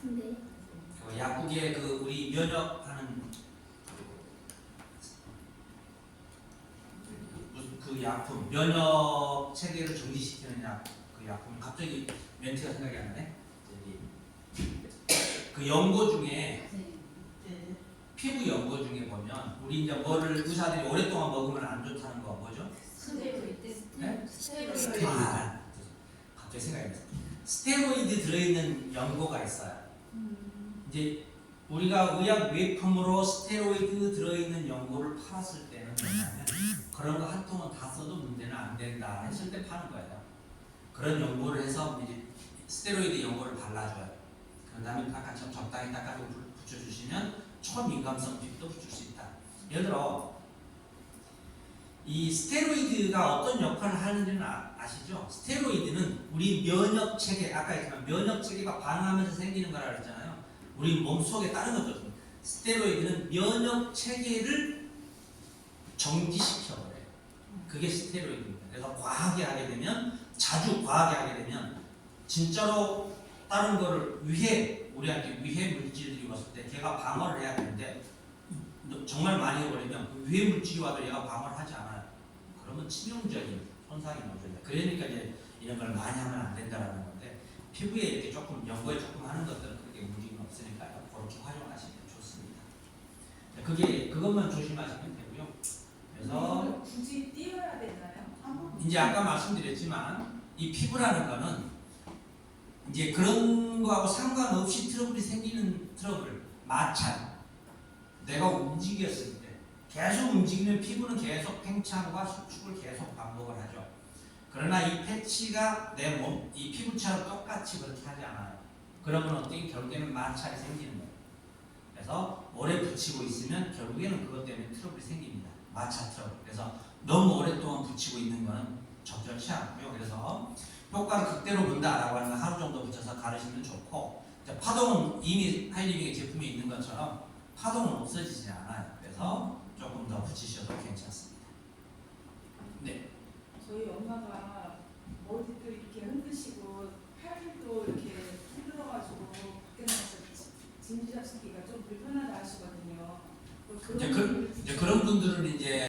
근데 약국에 그 우리 면역하는 그 약품 면역 체계를 정지시키는 그 약품 갑자기 멘트가 생각이 안 나네. 그 연고 중에 피부 연고 중에 보면 우리 이제 뭐를 의사들이 오랫동안 먹으면 안 좋다는 거 뭐죠? 네? 갑자기 생각이 났어요. 스테로이드 들어있는 연고가 있어요. 이제 우리가 의약 외품으로 스테로이드 들어있는 연고를 팔았을 때는 뭐냐면 그런 거 한 통은 다 써도 문제는 안 된다 했을 때 파는 거예요. 그런 연고를 해서 이제 스테로이드 연고를 발라줘요. 그 다음에 아까 적당히 닦아주고 붙여주시면 초민감성 피부도 붙일 수 있다. 예를 들어 이 스테로이드가 어떤 역할을 하는지는 아시죠? 스테로이드는 우리 면역 체계 아까 했지만 면역 체계가 반응하면서 생기는 거라 그랬잖아요. 우리 몸 속에 다른 것도 스테로이드는 면역 체계를 정지시켜버려요. 그게 스테로이드입니다. 그래서 과하게 하게 되면 자주 과하게 하게 되면 진짜로 다른 거를 우리한테 위해 물질들이 왔을 때 걔가 방어를 해야 되는데 정말 많이 해버리면 그 위해 물질이 와도 얘가 방어를 하지 않아요. 그러면 치명적인 손상이 나옵니다. 그러니까 이제 이런 걸 많이 하면 안 된다라는 건데 피부에 이렇게 조금 연고에 조금 하는 것들은 그렇게 문제가 없으니까요. 그렇게 활용하시면 좋습니다. 그것만 조심하시면 되고요. 그래서 굳이 띄어야 되나요? 이제 아까 말씀드렸지만 이 피부라는 거는 이제 그런 거하고 상관없이 트러블이 생기는 트러블, 마찰. 내가 움직였을 때 계속 움직이면 피부는 계속 팽창과 수축을 계속 반복을 하죠. 그러나 이 패치가 내 몸, 이 피부처럼 똑같이 그렇게 하지 않아요. 그러면 어떻게 결국에는 마찰이 생기는 거예요. 그래서 오래 붙이고 있으면 결국에는 그것 때문에 트러블이 생깁니다. 마찰 트러블. 그래서 너무 오랫동안 붙이고 있는 거는 적절치 않고요. 그래서 효과를 극대로 본다라고 하는 건 하루 정도 붙여서 가르시면 좋고 파동은 이미 하이리빙의 제품에 있는 것처럼 파동은 없어지지 않아요. 그래서 조금 더 붙이셔도 괜찮습니다. 네. 저희 엄마가 머리도 이렇게 흔드시고 팔도 이렇게 흔들어가지고 밖에 나가서 짐 잡수기가 좀 불편하다 하시거든요. 이제 그런 분들은 이제